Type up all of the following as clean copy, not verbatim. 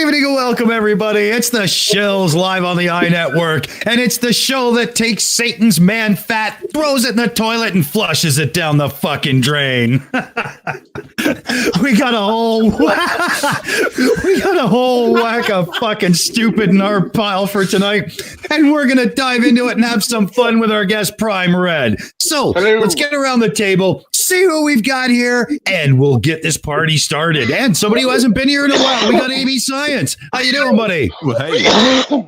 evening and welcome, everybody. It's the Shills live on the EiE Network, and it's the show that takes Satan's man fat, throws it in the toilet, and flushes it down the fucking drain. we got a whole whack of fucking stupid in our pile for tonight, and we're gonna dive into it and have some fun with our guest Prime Red. So let's get around the table, see who we've got here, and we'll get this party started. And somebody who hasn't been here in a while, we got Aimee Science. How you doing, buddy? Well, hey,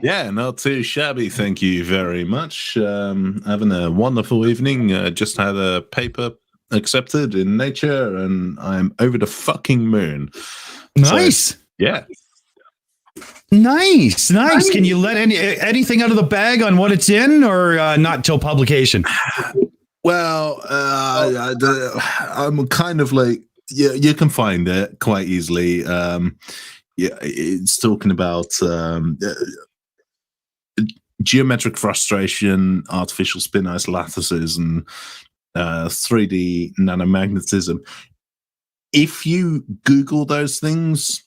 yeah, not too shabby. Thank you very much. Having a wonderful evening. Just had a paper accepted in Nature, and I'm over the fucking moon. Nice. So, yeah. Nice. Can you let anything out of the bag on what it's in, or not till publication? Well, I'm kind of like, yeah, you can find it quite easily. Yeah, it's talking about geometric frustration, artificial spin ice lattices, and 3D nanomagnetism. If you Google those things,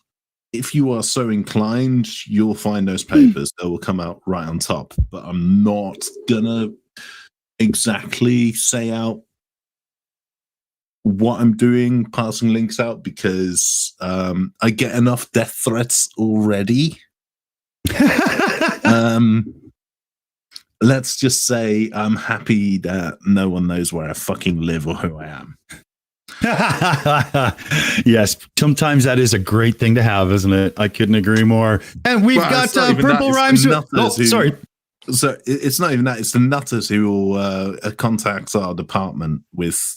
if you are so inclined, you'll find those papers that will come out right on top. But I'm not gonna exactly say out what I'm doing, passing links out, because I get enough death threats already. Let's just say I'm happy that no one knows where I fucking live or who I am. Yes, sometimes that is a great thing to have, isn't it? I couldn't agree more. And we've got Purple Rhymes. Sorry. So it's not even that; it's the nutters who will contact our department with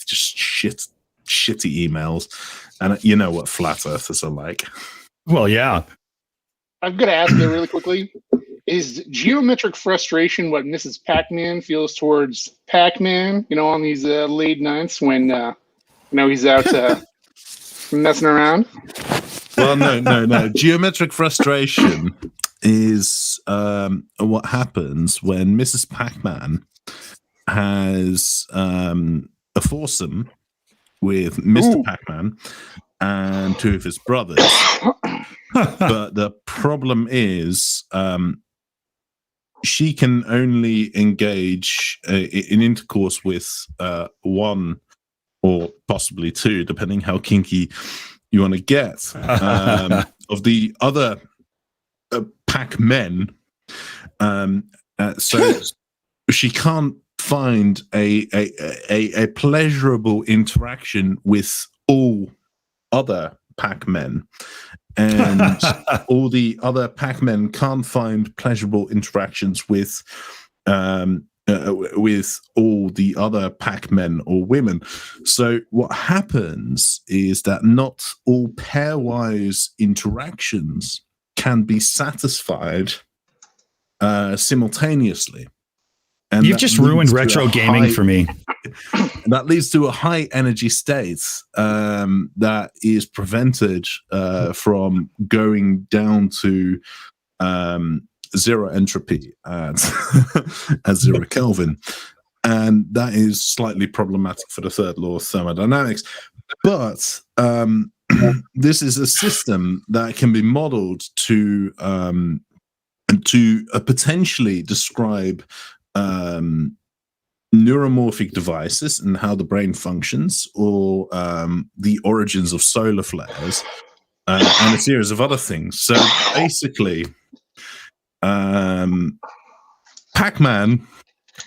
just shitty emails, and you know what flat earthers are like. Well, yeah. I've got to ask you really quickly: is geometric frustration what Mrs. Pac-Man feels towards Pac-Man? You know, on these late nights when he's out messing around. Well, no. Geometric frustration is what happens when Mrs. Pac-Man has a foursome with Mr. Pac-Man and two of his brothers. But the problem is she can only engage in intercourse with one or possibly two, depending how kinky you want to get, of the other Pac-Men, so she can't find a pleasurable interaction with all other Pac-Men, and all the other Pac-Men can't find pleasurable interactions with all the other Pac-Men or women. So what happens is that not all pairwise interactions can be satisfied simultaneously. And you've just ruined retro gaming for me. That leads to a high energy state that is prevented from going down to zero entropy at 0 Kelvin. And that is slightly problematic for the third law of thermodynamics. But this is a system that can be modeled to potentially describe neuromorphic devices and how the brain functions, or the origins of solar flares, and a series of other things. So basically, Pac-Man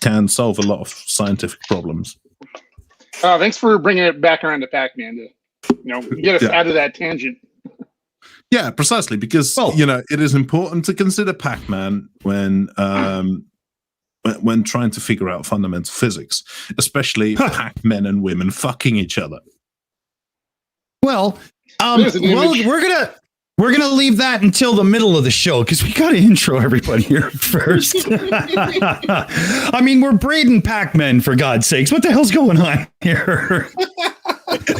can solve a lot of scientific problems. Thanks for bringing it back around to Pac-Man to get us out of that tangent. Yeah, precisely, because it is important to consider Pac-Man when trying to figure out fundamental physics, especially Pac-Men and women fucking each other. Well, we're gonna leave that until the middle of the show, because we got to intro everybody here first. I mean, we're breeding Pac-Men, for God's sakes. What the hell's going on here?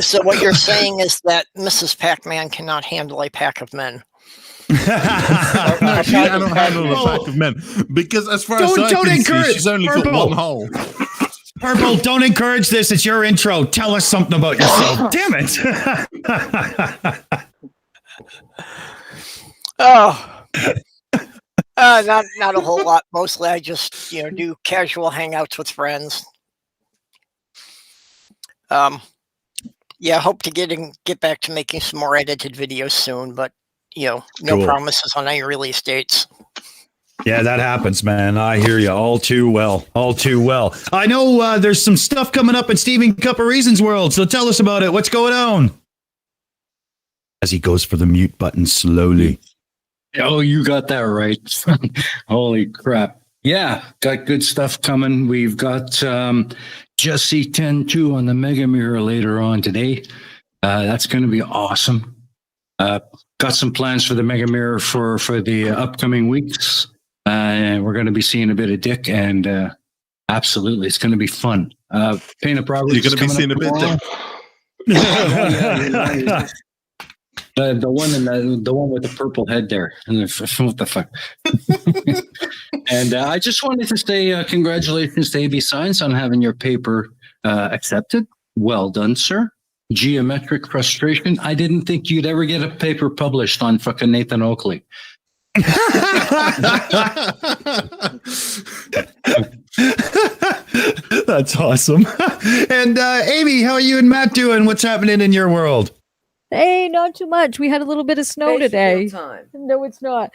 So what you're saying is that Mrs. Pac-Man cannot handle a pack of men. I don't handle a pack of men, because as far as I can see, she's only got one hole. Purple, don't encourage this. It's your intro. Tell us something about yourself. Damn it. Oh, not a whole lot. Mostly, I just do casual hangouts with friends. Yeah, hope to get back to making some more edited videos soon, but no promises on any release dates. Yeah, that happens, man. I hear you all too well. All too well. I know there's some stuff coming up in Steven Cup of Reason's world, so tell us about it. What's going on? As he goes for the mute button slowly. Oh, you got that right. Holy crap. Yeah, got good stuff coming. We've got Jesse 10-2 on the Mega Mirror later on today. That's going to be awesome. Got some plans for the Mega Mirror for the upcoming weeks. We're going to be seeing a bit of Dick, and absolutely, it's going to be fun. Paint of Progress. You're going to be seeing a bit of Dick. Yeah. The one with the purple head there. What the fuck? And I just wanted to say congratulations to AB Science on having your paper accepted. Well done, sir. Geometric frustration. I didn't think you'd ever get a paper published on fucking Nathan Oakley. That's awesome. And Aimee, how are you and Matt doing? What's happening in your world? Hey, not too much. We had a little bit of snow today. No, it's not.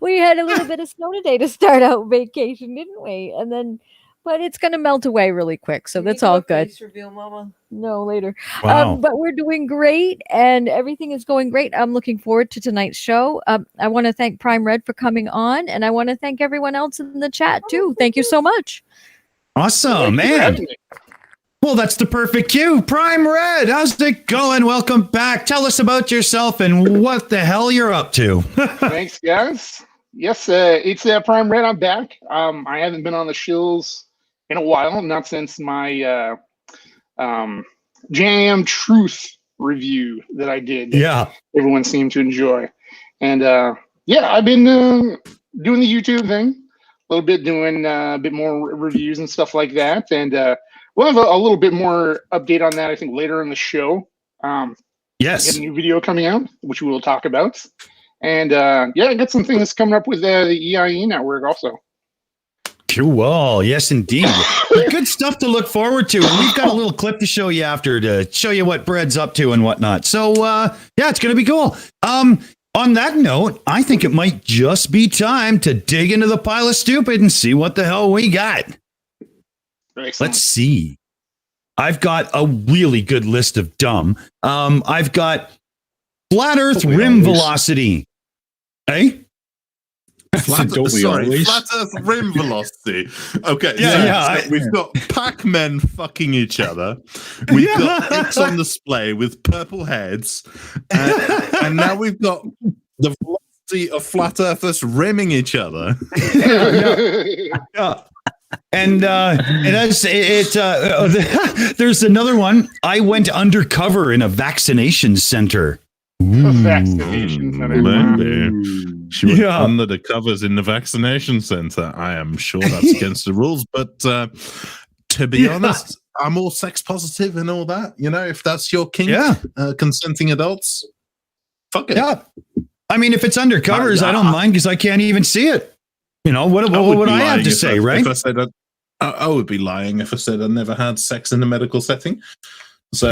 We had a little bit of snow today to start out vacation, didn't we? And then, but it's going to melt away really quick, so that's all good. Face reveal, Mama? No, later. Wow. But we're doing great, and everything is going great. I'm looking forward to tonight's show. I want to thank Prime Red for coming on, and I want to thank everyone else in the chat too. Thank you so much. Awesome, man. Well, that's the perfect cue. Prime Red, how's it going? Welcome back. Tell us about yourself and what the hell you're up to. Thanks, guys. Yes, it's Prime Red. I'm back. I haven't been on the Shills in a while, not since my Jam Truth review that I did. Yeah. Everyone seemed to enjoy. And I've been doing the YouTube thing, a little bit, doing a bit more reviews and stuff like that. And we'll have a little bit more update on that, I think, later in the show. Yes. We have a new video coming out, which we will talk about. And I got some things coming up with the EiE Network also. Cool. Yes, indeed. Good stuff to look forward to. And we've got a little clip to show you after to show you what Bread's up to and whatnot. So, it's going to be cool. On that note, I think it might just be time to dig into the pile of stupid and see what the hell we got. Excellent. Let's see. I've got a really good list of dumb. I've got flat Earth rim velocity. Hey? Flat Earth rim velocity. Okay. Yeah, we've got Pac-Men fucking each other. We've got X on display with purple heads. And now we've got the velocity of flat Earthers rimming each other. Yeah. And there's another one. I went undercover in a vaccination center. Vaccination center. She went under the covers in the vaccination center. I am sure that's against the rules, but to be honest, I'm all sex positive and all that. If that's your kink, consenting adults, fuck it. Yeah. I mean, if it's undercovers, I don't mind because I can't even see it. What would I have to say, right? If I said I would be lying if I said I never had sex in a medical setting. So,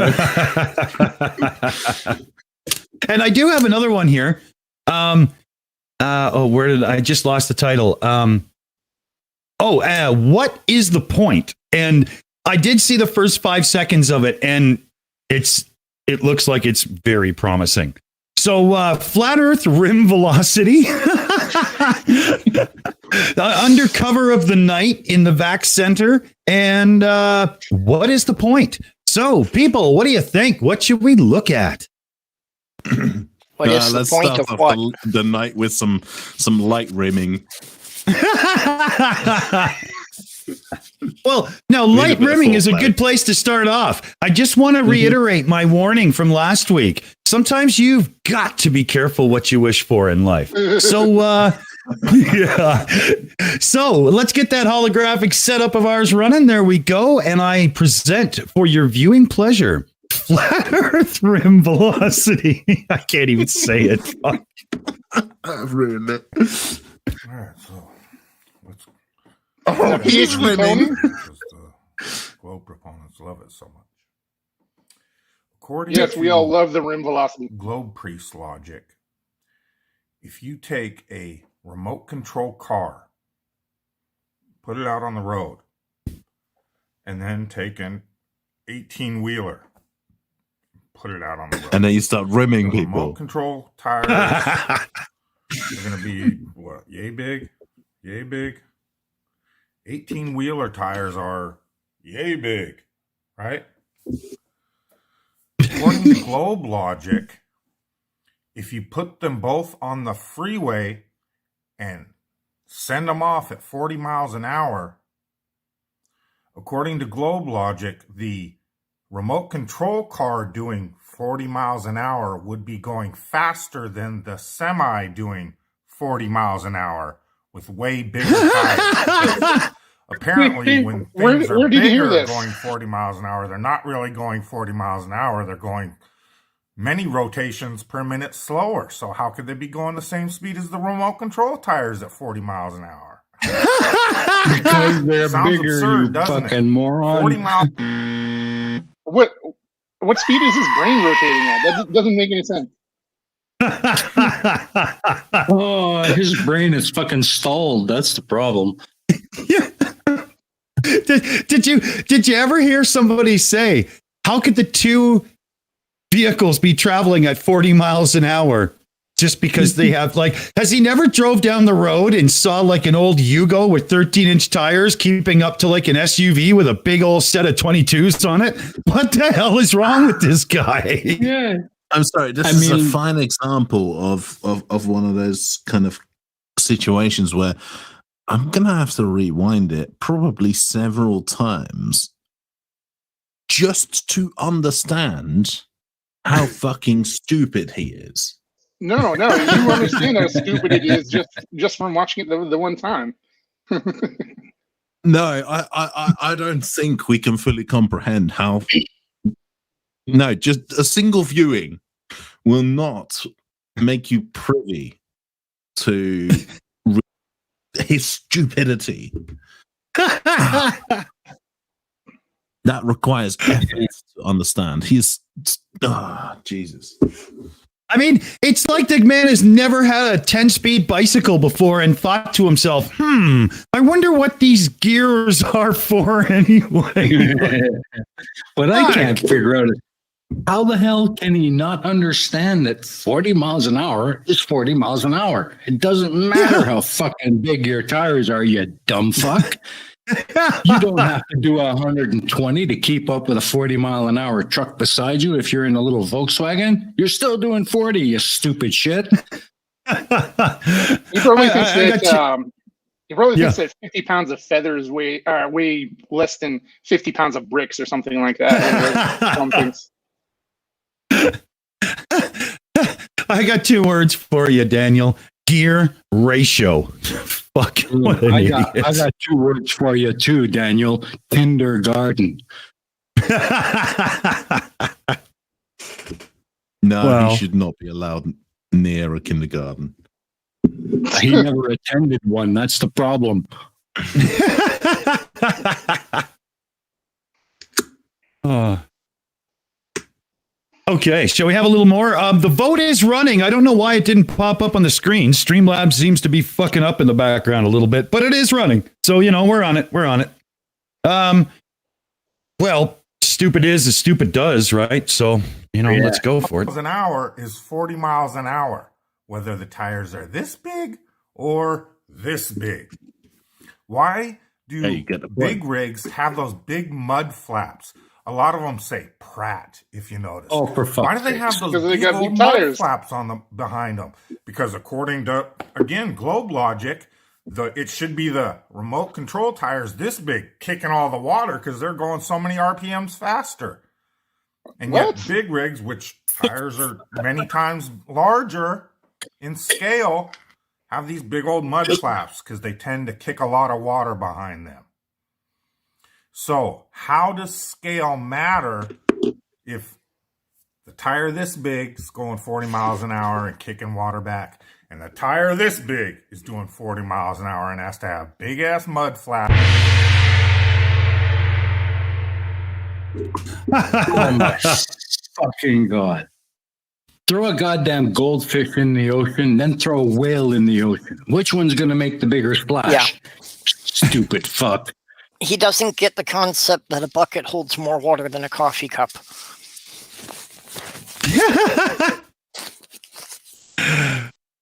and I do have another one here. Where did I just lost the title? What is the point? And I did see the first 5 seconds of it, and it looks like it's very promising. So, flat Earth rim velocity. Under cover of the night in the vac center. And what is the point? So, people, what do you think? What should we look at? What is the let's point start of off what? the night with some light rimming. Well, now light rimming is a good place to start off. I just want to reiterate my warning from last week. Sometimes you've got to be careful what you wish for in life. So, So let's get that holographic setup of ours running. There we go. And I present for your viewing pleasure Flat Earth rim velocity. I can't even say it. Fuck. I've ruined it. All right, so let's. Oh, he's PhD winning. Because the globe proponents love it so much. According Yes, to we all love the rim velocity. globe priest logic, if you take a remote control car, put it out on the road, and then take an 18-wheeler, put it out on the road, And then you start rimming the people. remote control tires are going to be what? Yay big? Yay big? 18-wheeler tires are yay big, right? According to globe logic, if you put them both on the freeway and send them off at 40 miles an hour, according to globe logic, the remote control car doing 40 miles an hour would be going faster than the semi doing 40 miles an hour with way bigger tires. Apparently, when things Where did you hear are this? going 40 miles an hour, they're not really going 40 miles an hour. They're going many rotations per minute slower. So how could they be going the same speed as the remote control tires at 40 miles an hour? Because they're Sounds bigger, absurd, you doesn't it? fucking moron. 40 miles. What speed is his brain rotating at? That doesn't make any sense. Oh, his brain is fucking stalled. That's the problem. Did you ever hear somebody say, how could the two vehicles be traveling at 40 miles an hour just because they have has he never drove down the road and saw like an old Yugo with 13-inch tires keeping up to like an SUV with a big old set of 22s on it? What the hell is wrong with this guy? Yeah. I'm sorry. This is a fine example of one of those kind of situations where I'm going to have to rewind it probably several times just to understand how fucking stupid he is. No. You understand how stupid it is just from watching it the one time. No, I don't think we can fully comprehend how. No, just a single viewing will not make you privy to his stupidity. That requires effort to understand. He's Jesus. I mean, it's like the man has never had a 10-speed bicycle before and thought to himself, I wonder what these gears are for anyway. What I can't figure out is how the hell can he not understand that 40 miles an hour is 40 miles an hour? It doesn't matter how fucking big your tires are, you dumb fuck. You don't have to do 120 to keep up with a 40-mile-an-hour truck beside you. If you're in a little Volkswagen, you're still doing 40, you stupid shit. He probably thinks that 50 pounds of feathers weigh less than 50 pounds of bricks or something like that. I got two words for you, Daniel. Gear ratio. Fuck. What an idiot. I got two words for you too, Daniel. Kindergarten. No, he should not be allowed near a kindergarten. He never attended one. That's the problem. Okay, shall we have a little more? The vote is running. I don't know why it didn't pop up on the screen. Streamlabs seems to be fucking up in the background a little bit, but it is running. So, we're on it. We're on it. Well, stupid is as stupid does, right? So, let's go for it. Miles an hour is 40 miles an hour, whether the tires are this big or this big. Why do big rigs have those big mud flaps? A lot of them say Pratt, if you notice. Oh, for fuck's sake. Why do they have those big old mud flaps on them behind them? Because according to, again, globe logic, it should be the remote control tires this big, kicking all the water because they're going so many RPMs faster. And yet big rigs, which tires are many times larger in scale, have these big old mud flaps because they tend to kick a lot of water behind them. So how does scale matter if The tire this big is going 40 miles an hour and kicking water back. And the tire this big is doing 40 miles an hour and has to have big-ass mud flaps. Oh my fucking God. Throw a goddamn goldfish in the ocean, then throw a whale in the ocean. Which one's going to make the bigger splash? Yeah. Stupid fuck. He doesn't get the concept that a bucket holds more water than a coffee cup.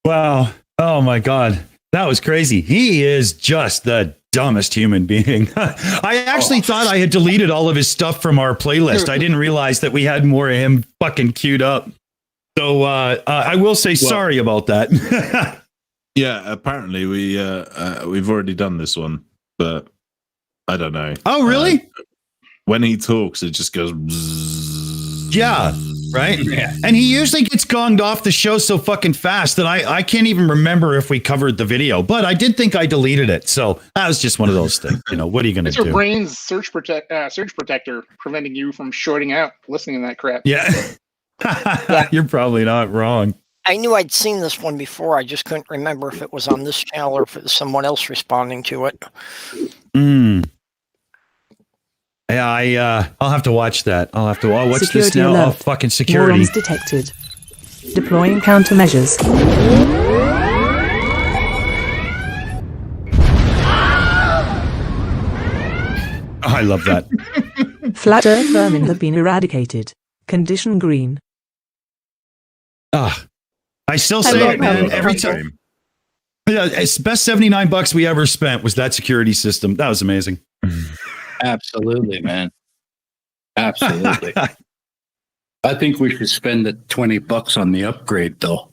Wow. Oh my God. That was crazy. He is just the dumbest human being. I actually thought I had deleted all of his stuff from our playlist. I didn't realize that we had more of him fucking queued up. So I will say sorry about that. Yeah, apparently we've already done this one, but I don't know. Oh, really? When he talks, it just goes. Bzzz, Yeah, right. Yeah. And he usually gets gonged off the show so fucking fast that I can't even remember if we covered the video. But I did think I deleted it, so that was just one of those things. You know, what are you going to It's your do? brain's surge protector preventing you from shorting out listening to that crap. Yeah. You're probably not wrong. I knew I'd seen this one before. I just couldn't remember if it was on this channel or if it was someone else responding to it. Yeah, I'll have to watch that. I'll have to. Oh, what's Security this now? alert. Oh, fucking security. Morons detected. Deploying countermeasures. Oh, I love that. Flat Earth vermin have been eradicated. Condition green. I still say it, man. Every time. Yeah, it's the best $79 we ever spent was that security system. That was amazing. Absolutely, man. Absolutely. I think we should spend the $20 on the upgrade, though.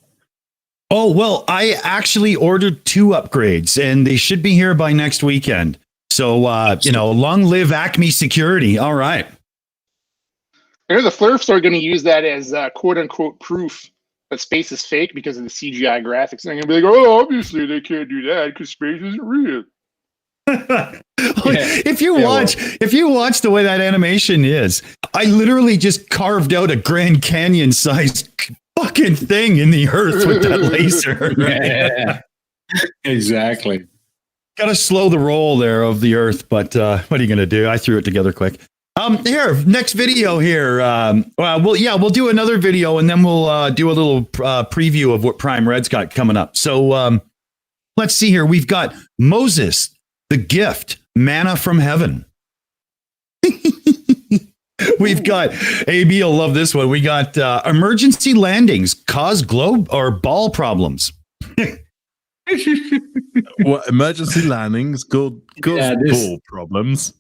Oh, well, I actually ordered 2 upgrades, and they should be here by next weekend. So, long live Acme Security. All right. I hear the Flurfs are going to use that as quote-unquote proof that space is fake because of the CGI graphics. They're going to be like, oh, obviously they can't do that because space isn't real. If you watch the way that animation is, I literally just carved out a Grand Canyon sized fucking thing in the earth with that laser. Yeah, exactly. Got to slow the roll there of the earth, but what are you going to do? I threw it together quick. Here, next video here. We'll do another video and then we'll do a little preview of what Prime Red's got coming up. So let's see here. We've got Moses, the gift, manna from heaven. We've got AB will love this one. We got emergency landings cause globe or ball problems. What emergency landings cause ball problems?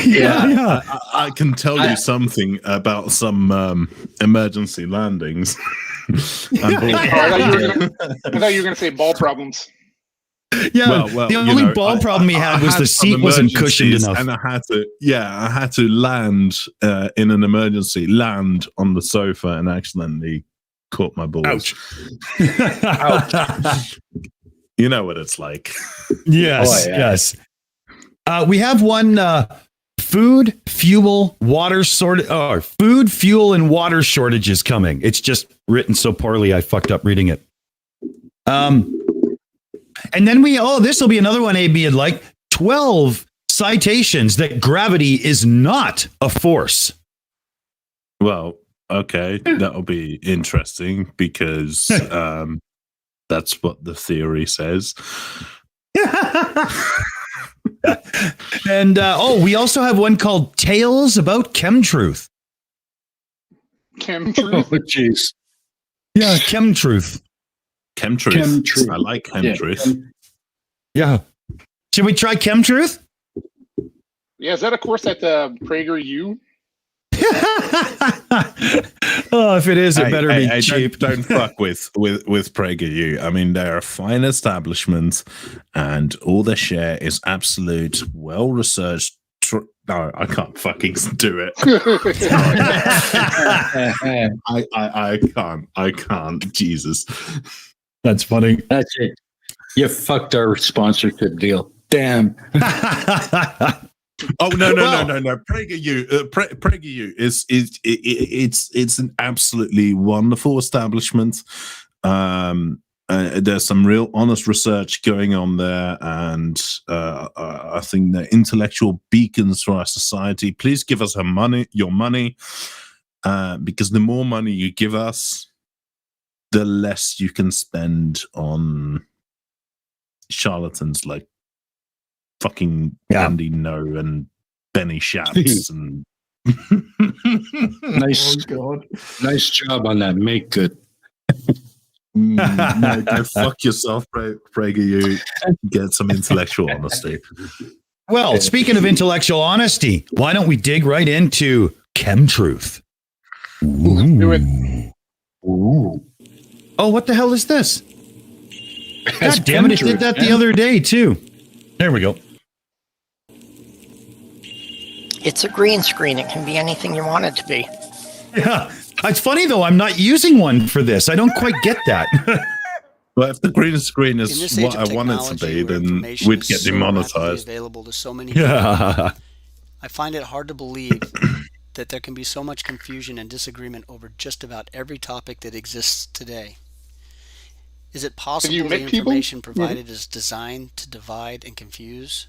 Yeah. I can tell you something about some emergency landings. I thought you were going to say ball problems. Yeah, the only ball problem he had was the seat wasn't cushioned enough. And I had to land in an emergency, land on the sofa and accidentally caught my balls. Ouch. Ouch. You know what it's like. Yes, yes. We have one food, fuel, water food, fuel, and water shortages coming. It's just written so poorly I fucked up reading it. And then this will be another one AB would like 12 citations that gravity is not a force. Well, okay, that'll be interesting because that's what the theory says. And we also have one called Tales About Chemtruth. Chemtruth? Oh, jeez. Yeah, Chemtruth. Chemtruth. I like Chemtruth. Yeah. Should we try Chemtruth? Yeah, is that a course at PragerU? Oh, if it is, it better be cheap. Don't fuck with PragerU. I mean, they're a fine establishment, and all their share is absolute, well-researched. No, I can't fucking do it. I can't. Jesus, that's funny. That's it. You fucked our sponsorship deal. Damn. Oh no! PragerU is it's an absolutely wonderful establishment. There's some real honest research going on there, and I think they're intellectual beacons for our society. Please give us your money, because the more money you give us, the less you can spend on charlatans like fucking Andy No and Benny Schatz and nice job on that. Make good. No, go fuck yourself, PragerU. Get some intellectual honesty. Well, speaking of intellectual honesty, why don't we dig right into ChemTruth? Do it. Ooh. Oh, what the hell is this? God damn it, it did that the other day, too. There we go. It's a green screen. It can be anything you want it to be. Yeah. It's funny, though. I'm not using one for this. I don't quite get that. Well, if the green screen is what I want it to be, then we'd get demonetized. Available to so many people. I find it hard to believe that there can be so much confusion and disagreement over just about every topic that exists today. Is it possible the information provided is designed to divide and confuse?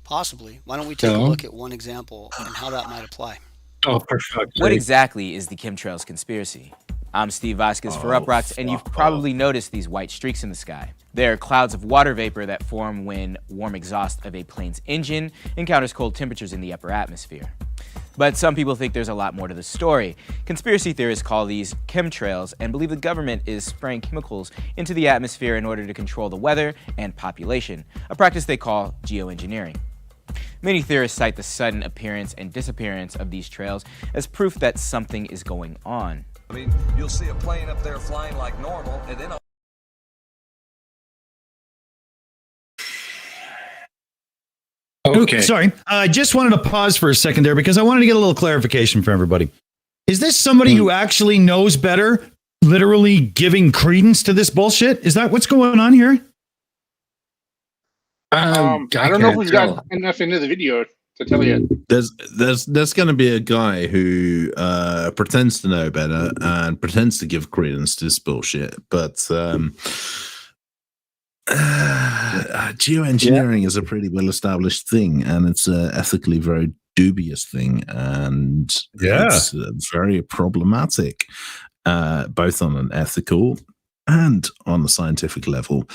Possibly. Why don't we take a look at one example and how that might apply? Oh, perfect. What exactly is the chemtrails conspiracy? I'm Steve Vasquez for Uproxx, and you've probably noticed these white streaks in the sky. They're clouds of water vapor that form when warm exhaust of a plane's engine encounters cold temperatures in the upper atmosphere. But some people think there's a lot more to the story. Conspiracy theorists call these chemtrails and believe the government is spraying chemicals into the atmosphere in order to control the weather and population, a practice they call geoengineering. Many theorists cite the sudden appearance and disappearance of these trails as proof that something is going on. I mean, you'll see a plane up there flying like normal, and then Okay. Sorry. I just wanted to pause for a second there because I wanted to get a little clarification for everybody. Is this somebody who actually knows better, literally giving credence to this bullshit? Is that what's going on here? I don't know if we've got enough into the video to tell you. There's going to be a guy who pretends to know better and pretends to give credence to this bullshit, but geoengineering is a pretty well-established thing, and it's an ethically very dubious thing, and it's very problematic, both on an ethical and on the scientific level.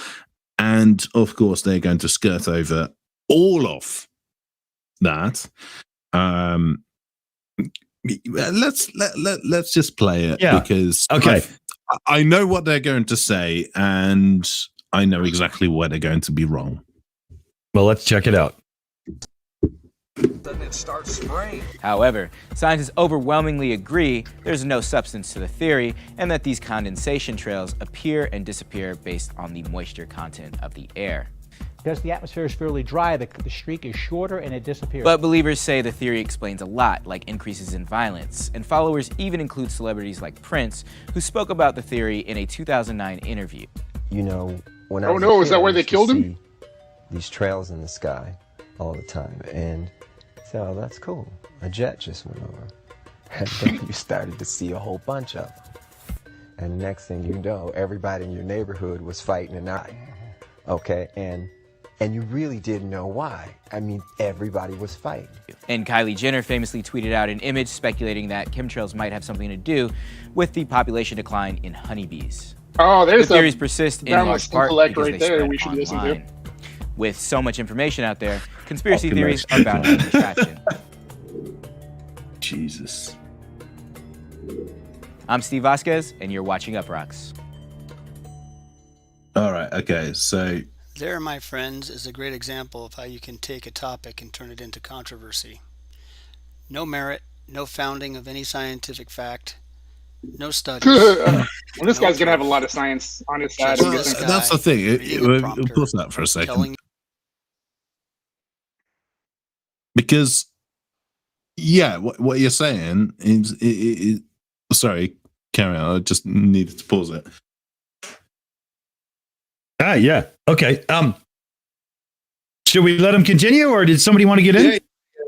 And of course, they're going to skirt over all of that. Let's just play it because I know what they're going to say, and I know exactly where they're going to be wrong. Well, let's check it out. then it starts spraying. However, scientists overwhelmingly agree there's no substance to the theory and that these condensation trails appear and disappear based on the moisture content of the air. Because the atmosphere is fairly dry, the streak is shorter and it disappears. But believers say the theory explains a lot, like increases in violence, and followers even include celebrities like Prince, who spoke about the theory in a 2009 interview. You know, when oh no, is that where they killed him? These trails in the sky all the time, and so that's cool. A jet just went over, and then you started to see a whole bunch of them. And next thing you know, everybody in your neighborhood was fighting an eye. Okay, and you really didn't know why. I mean, everybody was fighting. And Kylie Jenner famously tweeted out an image speculating that chemtrails might have something to do with the population decline in honeybees. Oh, there's the theories persist in large part because right they there spread we should listen online. to. With so much information out there, conspiracy theories are bound to gain traction. Jesus. I'm Steve Vasquez, and you're watching Uproxx. All right, okay, so... There, my friends, is a great example of how you can take a topic and turn it into controversy. No merit, no founding of any scientific fact, no studies. Well, this guy's going to have a lot of science on his side. That's the thing. We'll pause that for a second. Because, yeah, what you're saying is... sorry, carry on. I just needed to pause it. Ah, yeah. Okay. Should we let him continue, or did somebody want to get in?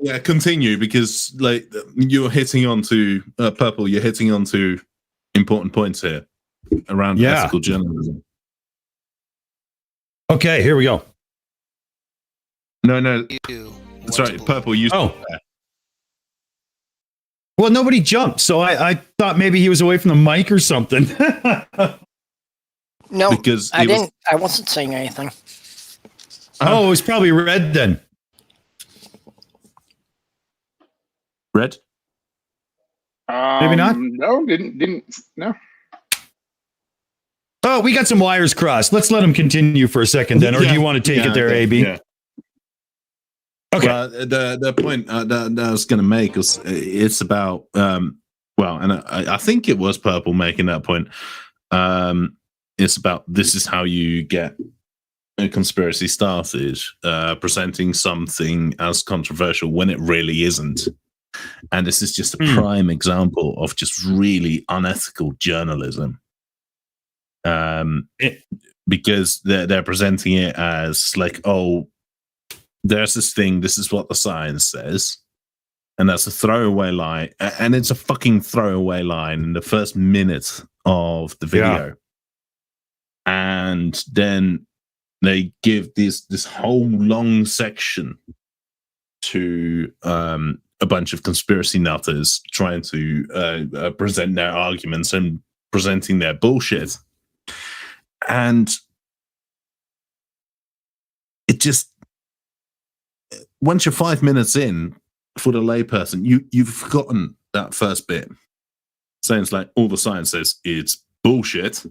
Yeah, continue, because like you're hitting onto Purple. You're hitting onto important points here around ethical journalism. Okay, here we go. No. Sorry, Purple. You. Oh. Well, nobody jumped, so I thought maybe he was away from the mic or something. No, because I didn't. I wasn't saying anything. Oh, it was probably Red then. Red? Maybe not. No, didn't. No. Oh, we got some wires crossed. Let's let him continue for a second then, or do you want to take it there, AB? Yeah. Okay. Well, the point that I was going to make is it's about and I think it was Purple making that point. It's about this is how you get a conspiracy started, presenting something as controversial when it really isn't. And this is just a prime example of just really unethical journalism. Because they're presenting it as like, oh, there's this thing, this is what the science says, and that's a throwaway line, and it's a fucking throwaway line in the first minute of the video. And then they give this whole long section to a bunch of conspiracy nutters trying to present their arguments and presenting their bullshit. And it just, once you're 5 minutes in, for the layperson, you've forgotten that first bit. Saying it's like all the science says it's bullshit.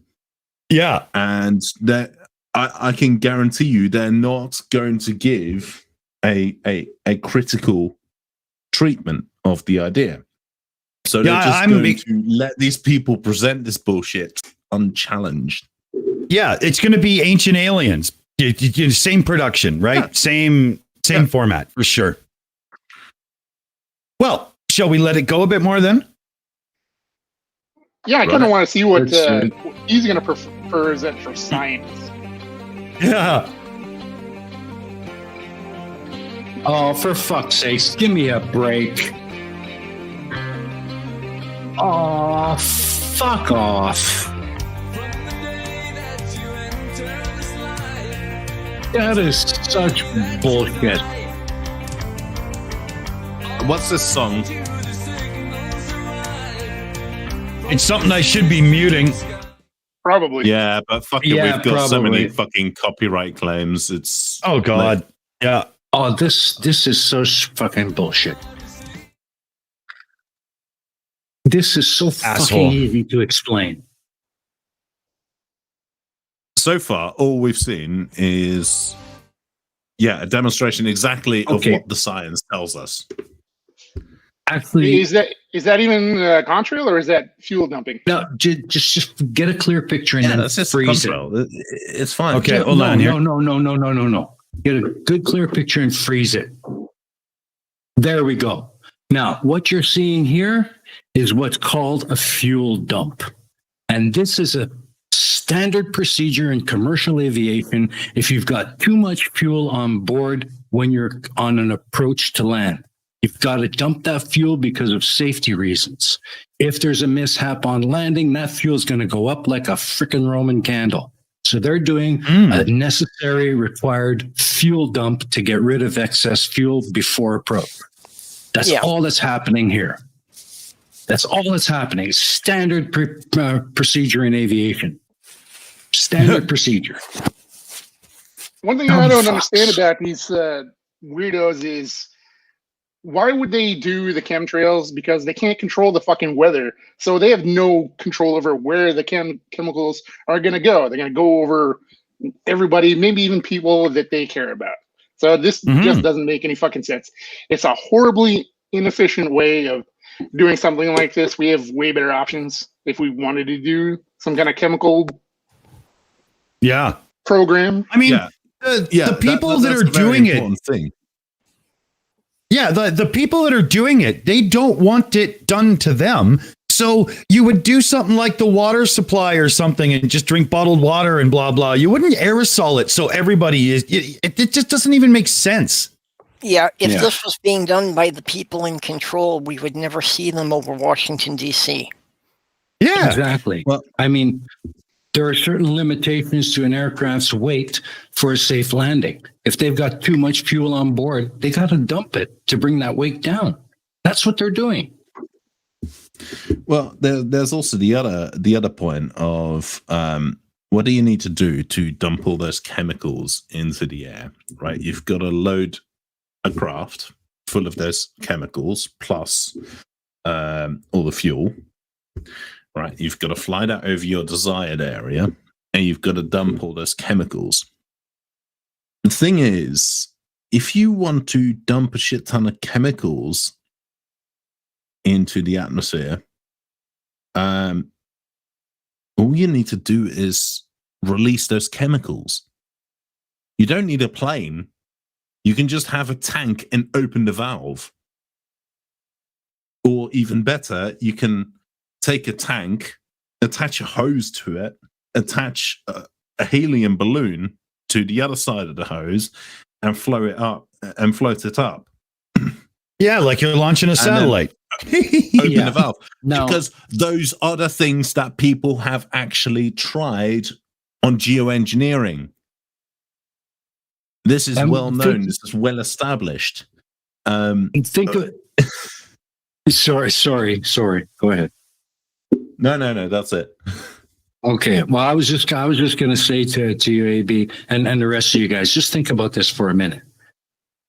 Yeah. And that I can guarantee you they're not going to give a critical treatment of the idea. So they're just going to let these people present this bullshit unchallenged. Yeah, it's going to be Ancient Aliens. Same production, right? Yeah. Same format, for sure. Well, shall we let it go a bit more then? Yeah, I kind of want to see what he's going to present for science. Yeah. Oh, for fuck's sakes, give me a break. Oh, fuck off. That is such bullshit. What's this song? It's something I should be muting. Probably. Yeah, but fuck it, we've got so many fucking copyright claims. It's oh god. Like, yeah. Oh, this is so fucking bullshit. This is so fucking easy to explain. So far, all we've seen is, a demonstration exactly of what the science tells us. Actually, is that even contrail or is that fuel dumping? No, just get a clear picture and then that's freeze it. It's fine. Okay, hold on here. No. Get a good clear picture and freeze it. There we go. Now, what you're seeing here is what's called a fuel dump. And this is a standard procedure in commercial aviation if you've got too much fuel on board when you're on an approach to land. You've got to dump that fuel because of safety reasons. If there's a mishap on landing, that fuel is going to go up like a freaking Roman candle. So they're doing a necessary required fuel dump to get rid of excess fuel before approach. That's all that's happening here. That's all that's happening. Standard procedure in aviation. Standard procedure. One thing I don't understand about these weirdos is why would they do the chemtrails? Because they can't control the fucking weather. So they have no control over where the chemicals are going to go. They're going to go over everybody, maybe even people that they care about. So this just doesn't make any fucking sense. It's a horribly inefficient way of doing something like this. We have way better options if we wanted to do some kind of chemical program. I mean, the people that are doing it. Yeah, the people that are doing it, they don't want it done to them. So you would do something like the water supply or something and just drink bottled water and blah, blah. You wouldn't aerosol it so everybody is. It just doesn't even make sense. Yeah, if this was being done by the people in control, we would never see them over Washington, D.C. Yeah. Exactly. Well, I mean, there are certain limitations to an aircraft's weight for a safe landing. If they've got too much fuel on board, they got to dump it to bring that weight down. That's what they're doing. Well, there's also the other point of what do you need to do to dump all those chemicals into the air, right? You've got to load a craft full of those chemicals plus all the fuel, right? You've got to fly that over your desired area, and you've got to dump all those chemicals. The thing is, if you want to dump a shit ton of chemicals into the atmosphere, all you need to do is release those chemicals. You don't need a plane. You can just have a tank and open the valve. Or even better, you can take a tank, attach a hose to it, attach a helium balloon to the other side of the hose, and float it up. Yeah, like you're launching a satellite. Open the valve. No. Because those are the things that people have actually tried on geoengineering. This is well known. This is well established. Think of it. Sorry. Go ahead. No. That's it. Okay. Well, I was just going to say to you, AB, and the rest of you guys, just think about this for a minute.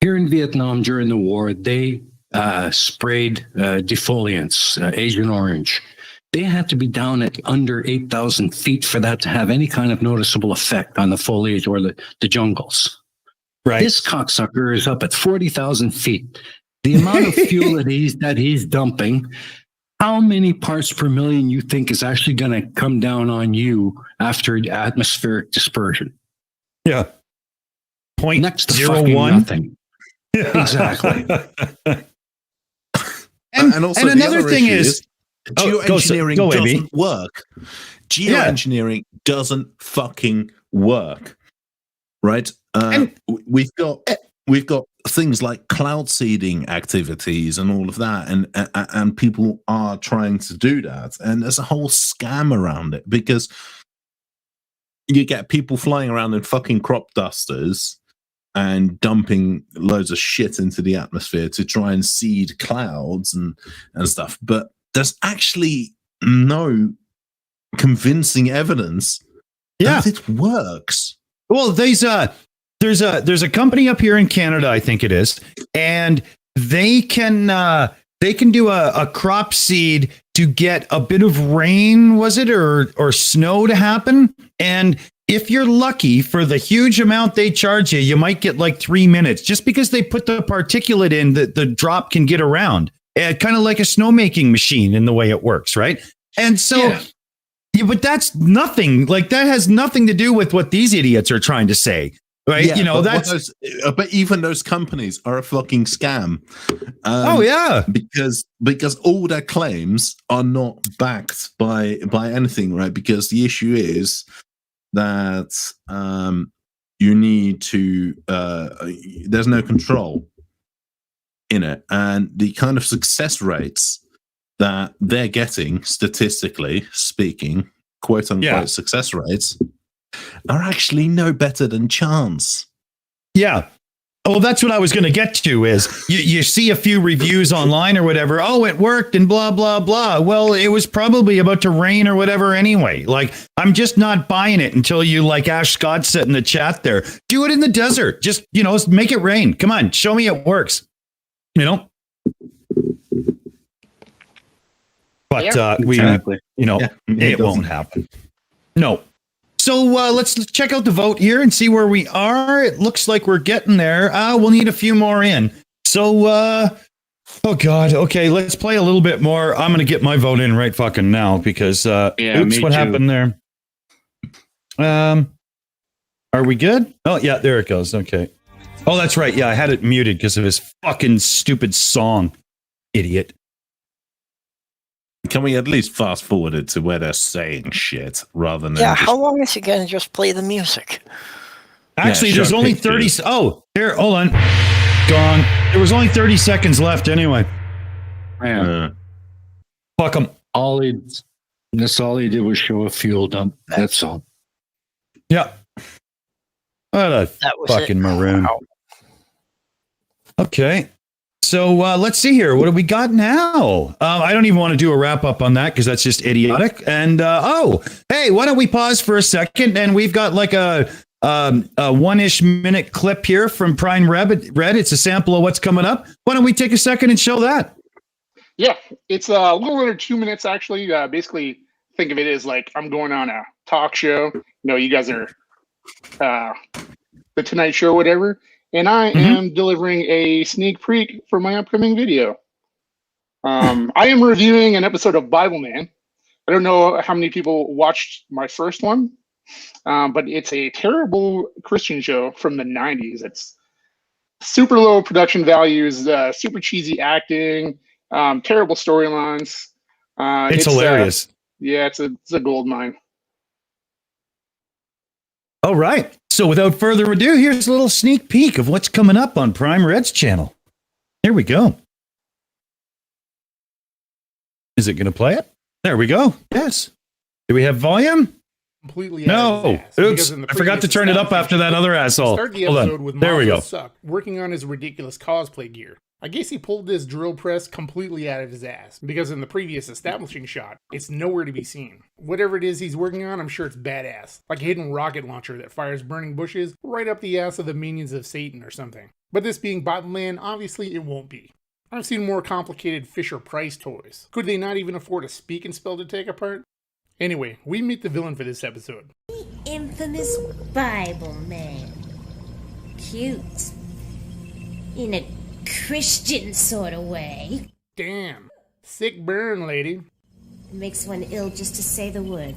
Here in Vietnam during the war, they sprayed defoliants, Agent Orange. They had to be down at under 8,000 feet for that to have any kind of noticeable effect on the foliage or the jungles. Right. This cocksucker is up at 40,000 feet. The amount of fuel that he's dumping, how many parts per million you think is actually going to come down on you after atmospheric dispersion? Yeah. Next to fucking 0.01. nothing. Exactly. And another thing is, geoengineering doesn't work. Geoengineering doesn't fucking work. Right? We've got things like cloud seeding activities and all of that, and people are trying to do that, and there's a whole scam around it because you get people flying around in fucking crop dusters and dumping loads of shit into the atmosphere to try and seed clouds and stuff, but there's actually no convincing evidence that it works. Well, there's a company up here in Canada, I think it is, and they can do a crop seed to get a bit of rain, was it, or snow to happen? And if you're lucky for the huge amount they charge you, you might get like 3 minutes just because they put the particulate in that the drop can get around. Kind of like a snowmaking machine in the way it works, right? And so, but that's nothing. Like that has nothing to do with what these idiots are trying to say. Right, yeah, but even those companies are a fucking scam. Because all their claims are not backed by anything, right? Because the issue is that you need to. There's no control in it, and the kind of success rates that they're getting, statistically speaking, quote unquote success rates, are actually no better than chance. Yeah. Well, that's what I was going to get to is you see a few reviews online or whatever. Oh, it worked and blah, blah, blah. Well, it was probably about to rain or whatever anyway. Like, I'm just not buying it until you, like Ash Scott said in the chat there, do it in the desert. Just, make it rain. Come on, show me it works. But it won't happen. No. So let's check out the vote here and see where we are. It looks like we're getting there. We'll need a few more in. So, oh God. Okay, let's play a little bit more. I'm going to get my vote in right fucking now because, oops, what happened there? Are we good? Oh, yeah, there it goes. Okay. Oh, that's right. Yeah, I had it muted because of his fucking stupid song. Idiot. Can we at least fast forward it to where they're saying shit rather than... Yeah, how long is he going to just play the music? Actually, there's only 30... Oh, here, hold on. Gone. There was only 30 seconds left anyway. Man. Fuck him. All he did was show a fuel dump. That's all. Yeah. What a fucking maroon. Wow. Okay. So let's see here. What do we got now? I don't even want to do a wrap up on that because that's just idiotic. And hey, why don't we pause for a second? And we've got like a 1-ish minute clip here from Prime Red. It's a sample of what's coming up. Why don't we take a second and show that? Yeah, it's a little under 2 minutes actually. Basically, think of it as like I'm going on a talk show. You know, you guys are the Tonight Show, whatever. And I am delivering a sneak peek for my upcoming video. I am reviewing an episode of Bible Man. I don't know how many people watched my first one, but it's a terrible Christian show from the 90s. It's super low production values, super cheesy acting, terrible storylines. It's hilarious. Yeah, it's a gold mine. All right. So without further ado, here's a little sneak peek of what's coming up on Prime Red's channel. Here we go. Is it going to play it? There we go. Yes. Do we have volume? Completely no. Oops. I forgot to turn it up after that other asshole. Start the Hold episode on. with There we go. Suck, working on his ridiculous cosplay gear. I guess he pulled this drill press completely out of his ass, because in the previous establishing shot, it's nowhere to be seen. Whatever it is he's working on, I'm sure it's badass. Like a hidden rocket launcher that fires burning bushes right up the ass of the minions of Satan or something. But this being Bible Man, obviously it won't be. I've seen more complicated Fisher-Price toys. Could they not even afford a speak and spell to take apart? Anyway, we meet the villain for this episode. The infamous Bible Man. Cute. In a Christian sort of way. Damn. Sick burn, lady. It makes one ill just to say the word.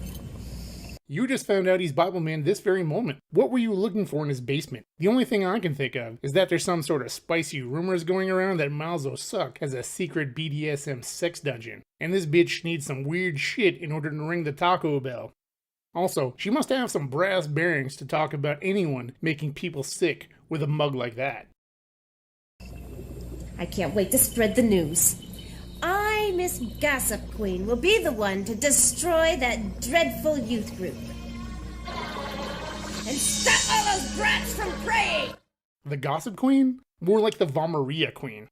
You just found out he's Bible Man this very moment. What were you looking for in his basement? The only thing I can think of is that there's some sort of spicy rumors going around that Malzo Suck has a secret BDSM sex dungeon, and this bitch needs some weird shit in order to ring the Taco Bell. Also, she must have some brass bearings to talk about anyone making people sick with a mug like that. I can't wait to spread the news. I, Miss Gossip Queen, will be the one to destroy that dreadful youth group. And stop all those brats from praying! The Gossip Queen? More like the Vomaria Queen.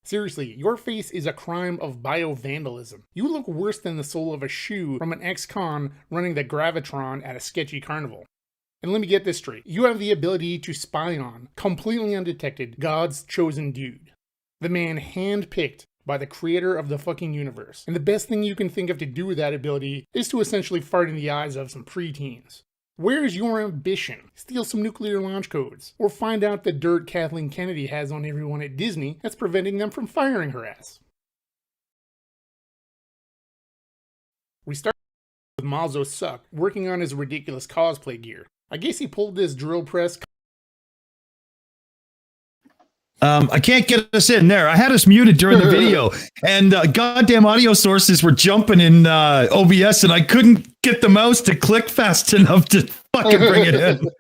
Seriously, your face is a crime of bio-vandalism. You look worse than the sole of a shoe from an ex-con running the Gravitron at a sketchy carnival. And let me get this straight. You have the ability to spy on, completely undetected, God's chosen dude. The man hand-picked by the creator of the fucking universe. And the best thing you can think of to do with that ability is to essentially fart in the eyes of some preteens. Where's your ambition? Steal some nuclear launch codes. Or find out the dirt Kathleen Kennedy has on everyone at Disney that's preventing them from firing her ass. We start with Malzo Suck working on his ridiculous cosplay gear. I guess he pulled this drill press. I can't get us in there. I had us muted during the video, and goddamn audio sources were jumping in OBS, and I couldn't get the mouse to click fast enough to fucking bring it in.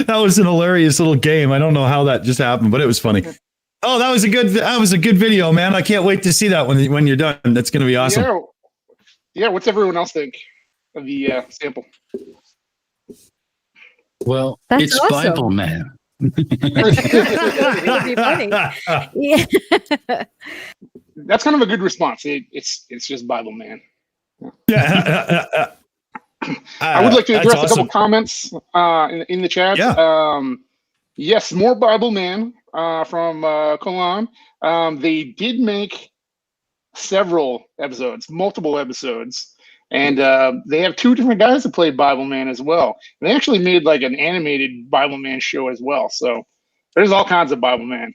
That was an hilarious little game. I don't know how that just happened, but it was funny. Oh, that was a good video, man. I can't wait to see that when you're done. That's going to be awesome. Yeah. What's everyone else think of the sample? Well, That's it's awesome. Bible Man. It'd be funny. Yeah. That's kind of a good response. It's just Bible Man. Yeah. I would like to address That's a couple comments in the chat. Yeah. Yes, more Bible Man from Colon. They did make several episodes, multiple episodes. And they have two different guys that play Bible Man as well. And they actually made like an animated Bible Man show as well. So there's all kinds of Bible Man.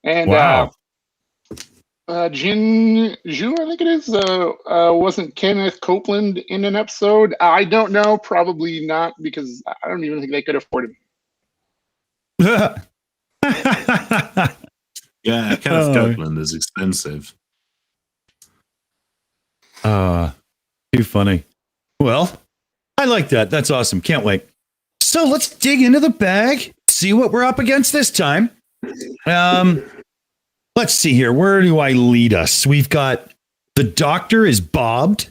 And wow. Jin Zhu, I think it is, wasn't Kenneth Copeland in an episode? I don't know. Probably not, because I don't even think they could afford him. Yeah, Kenneth Copeland is expensive. Too funny. Well, I like that. That's awesome. Can't wait. So let's dig into the bag, see what we're up against this time. Let's see here. Where do I lead us? We've got the doctor is bobbed.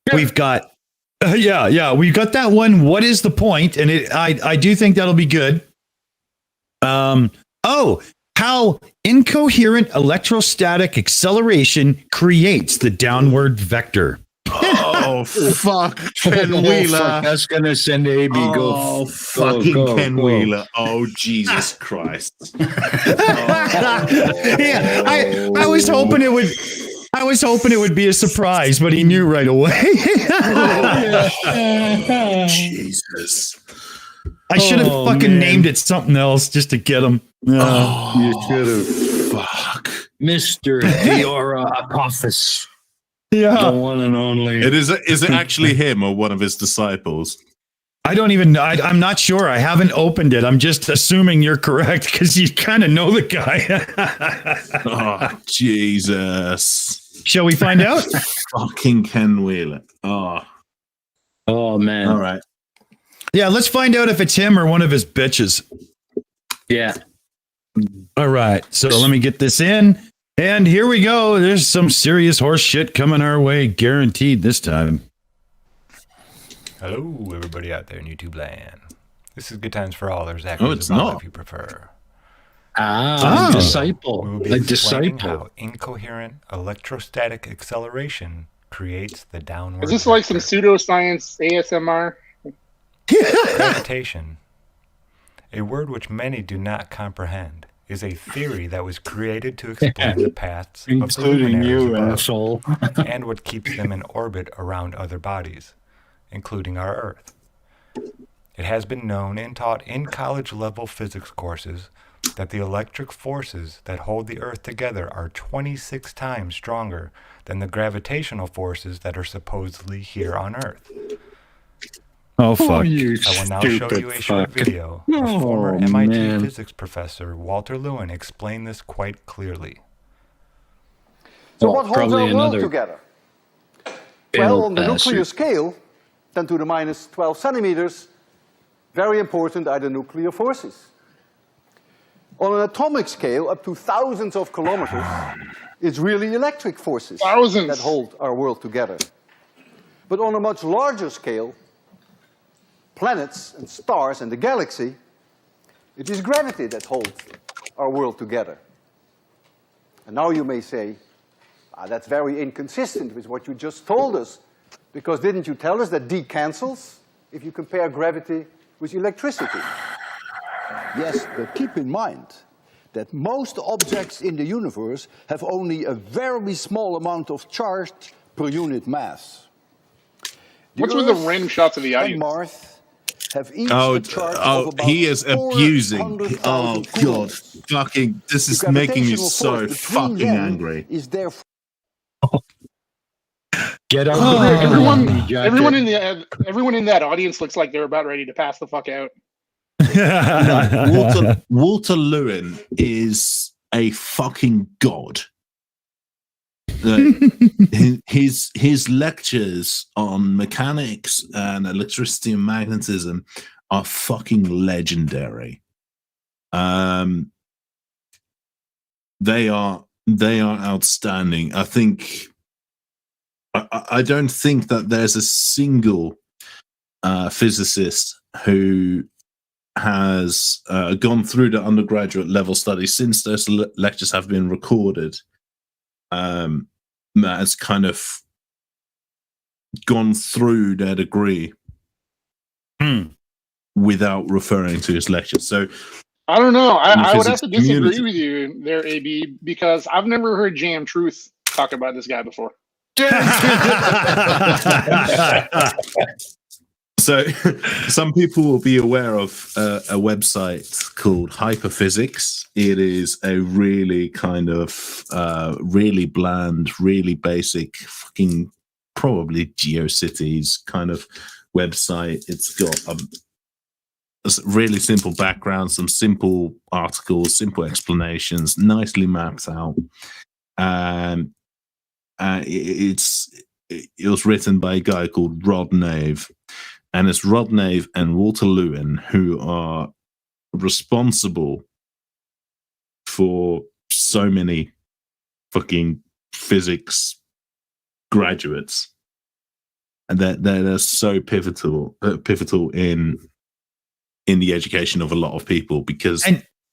Yeah. We've got, we've got that one. What is the point? And I do think that'll be good. How incoherent electrostatic acceleration creates the downward vector. Oh, fuck, Ken Wheeler. Fuck, that's going to send AB. Go. Fucking Ken Wheeler. Oh, Jesus Christ. Yeah, I was hoping it would... I was hoping it would be a surprise, but he knew right away. Jesus. I should have named it something else just to get him. You should have. Fuck. Mr. Diora Apophis. Yeah. The one and only. Is it actually him or one of his disciples? I don't even know. I'm not sure. I haven't opened it. I'm just assuming you're correct because you kind of know the guy. Oh, Jesus. Shall we find out? Fucking Ken Wheeler. Oh, man. All right. Yeah, let's find out if it's him or one of his bitches. Yeah. All right. So let me get this in. And here we go. There's some serious horse shit coming our way, guaranteed this time. Hello, everybody out there in YouTube land. This is Good Times for All. There's actually it's not. if you prefer. Disciple. We will be explaining how incoherent electrostatic acceleration creates the downward. Is this like some pseudoscience ASMR? Gravitation, a word which many do not comprehend, is a theory that was created to explain the paths of the luminaries above and what keeps them in orbit around other bodies, including our Earth. It has been known and taught in college-level physics courses that the electric forces that hold the Earth together are 26 times stronger than the gravitational forces that are supposedly here on Earth. Oh, fuck. I will now show you a short video of former MIT physics professor Walter Lewin explain this quite clearly. So what holds our world together? Well, on the nuclear scale, 10 to the minus 12 centimeters, very important are the nuclear forces. On an atomic scale, up to thousands of kilometers, it's really electric forces that hold our world together. But on a much larger scale, planets and stars and the galaxy, it is gravity that holds our world together. And now you may say, that's very inconsistent with what you just told us, because didn't you tell us that D cancels if you compare gravity with electricity? Yes, but keep in mind that most objects in the universe have only a very small amount of charge per unit mass. What's with the random shots of the audience? Mars have each a charge of about he is abusing. Oh, God. Fucking, this is making me so fucking angry. Is there Get up. Everyone in that audience looks like they're about ready to pass the fuck out. No, Walter Lewin is a fucking god. His lectures on mechanics and electricity and magnetism are fucking legendary. They are outstanding. I don't think that there's a single physicist who has gone through the undergraduate level study since those lectures have been recorded. Has kind of gone through their degree without referring to his lectures. So I don't know. I would have to disagree with you there, AB, because I've never heard Jam Truth talk about this guy before. So some people will be aware of a website called Hyperphysics. It is a really kind of really bland, really basic, fucking probably GeoCities kind of website. It's got a really simple background, some simple articles, simple explanations, nicely mapped out. It was written by a guy called Rod Nave. And it's Rod Nave and Walter Lewin who are responsible for so many fucking physics graduates, and they're so pivotal in the education of a lot of people, because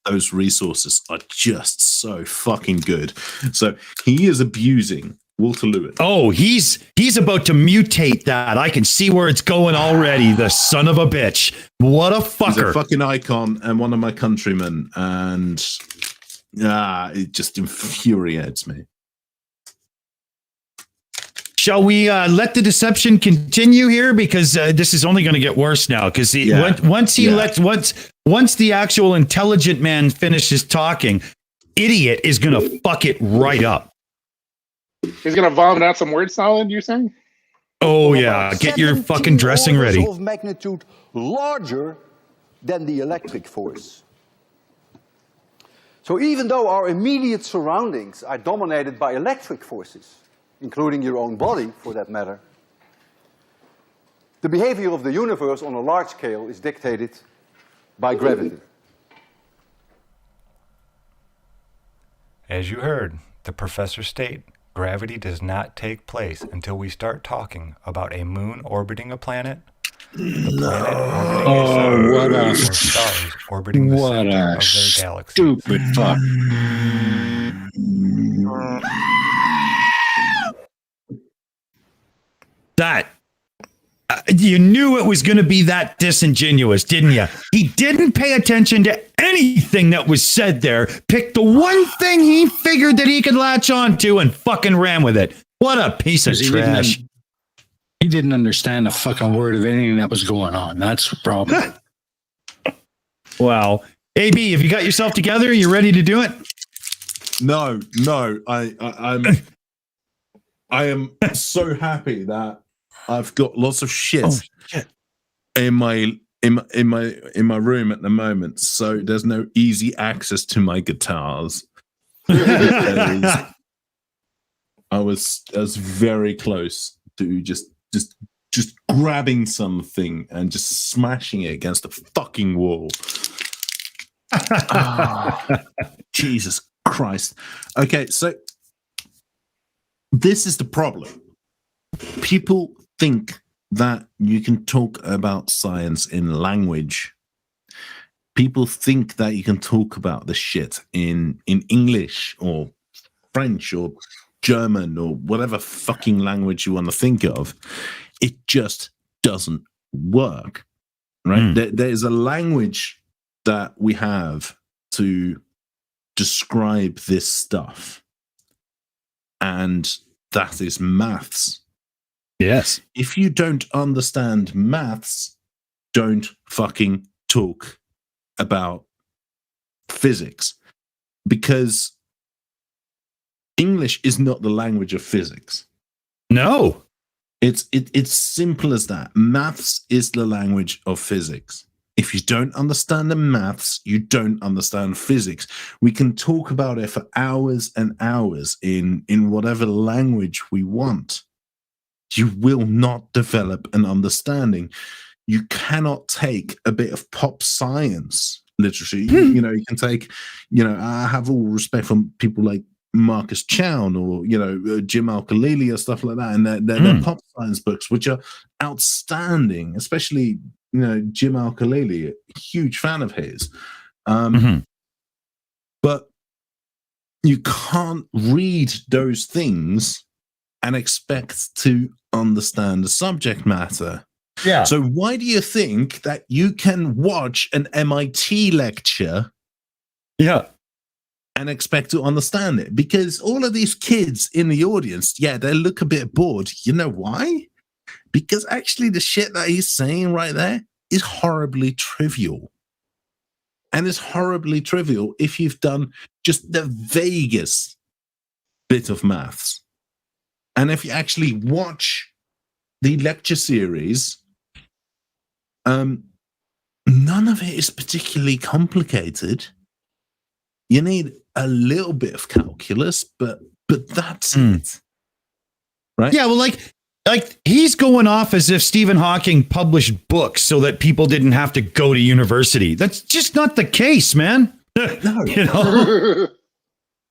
those resources are just so fucking good. So he is abusing Walter Lewis. Oh, he's about to mutate that. I can see where it's going already. The son of a bitch. What a fucker. He's a fucking icon and one of my countrymen, and it just infuriates me. Shall we let the deception continue here? Because this is only going to get worse now. Because once the actual intelligent man finishes talking, idiot is going to fuck it right up. He's going to vomit out some word salad, you're saying? Oh, yeah. Get your fucking dressing ready. Of magnitude larger than the electric force. So even though our immediate surroundings are dominated by electric forces, including your own body, for that matter, the behavior of the universe on a large scale is dictated by gravity. As you heard the professor state, gravity does not take place until we start talking about a moon orbiting a planet, the planet orbiting a sun, or stars orbiting the center of their galaxy. Stupid fuck. That you knew it was going to be that disingenuous, didn't you? He didn't pay attention to anything that was said there. Picked the one thing he figured that he could latch on to and fucking ran with it. What a piece of trash. He didn't understand a fucking word of anything that was going on. That's the problem. Wow. AB, have you got yourself together? Are you ready to do it? No. I am so happy that I've got lots of shit in my room at the moment, so there's no easy access to my guitars. I was very close to just grabbing something and just smashing it against the fucking wall. Jesus Christ. Okay, so this is the problem. People think that you can talk about science in language. People think that you can talk about the shit in English or French or German or whatever fucking language you want to think of. It just doesn't work, right? There's a language that we have to describe this stuff, and that is maths. Yes. If you don't understand maths, don't fucking talk about physics, because English is not the language of physics. No. It's simple as that. Maths is the language of physics. If you don't understand the maths, you don't understand physics. We can talk about it for hours and hours in whatever language we want. You will not develop an understanding. You cannot take a bit of pop science literature. You can take, I have all respect for people like Marcus Chown or, Jim Al-Khalili or stuff like that. And they're pop science books, which are outstanding, especially, Jim Al-Khalili, a huge fan of his. But you can't read those things and expect to understand the subject matter. Yeah. So why do you think that you can watch an MIT lecture and expect to understand it? Because all of these kids in the audience, they look a bit bored. You know why? Because actually the shit that he's saying right there is horribly trivial. And it's horribly trivial if you've done just the vaguest bit of maths. And if you actually watch the lecture series, none of it is particularly complicated. You need a little bit of calculus, but that's it. Right? Yeah, well, like he's going off as if Stephen Hawking published books so that people didn't have to go to university. That's just not the case, man. No. You know?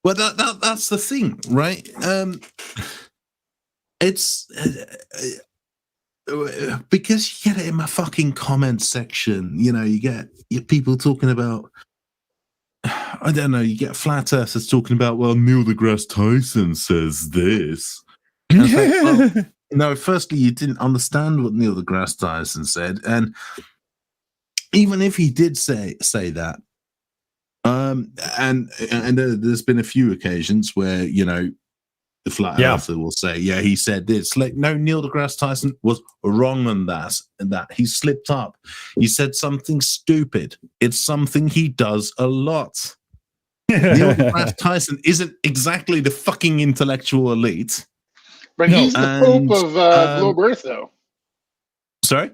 Well, that's the thing, right? It's because you get it in my fucking comment section. You know, you get people talking about, I don't know, you get flat earthers talking about, well, Neil deGrasse Tyson says this. And I think, well, no, firstly, you didn't understand what Neil deGrasse Tyson said. And even if he did say that, and there's been a few occasions where, you know, the flat earther will say, yeah, he said this. Like, no, Neil deGrasse Tyson was wrong on that. He slipped up. He said something stupid. It's something he does a lot. Neil deGrasse Tyson isn't exactly the fucking intellectual elite. But he's the Pope of Globe Earth, though. Sorry?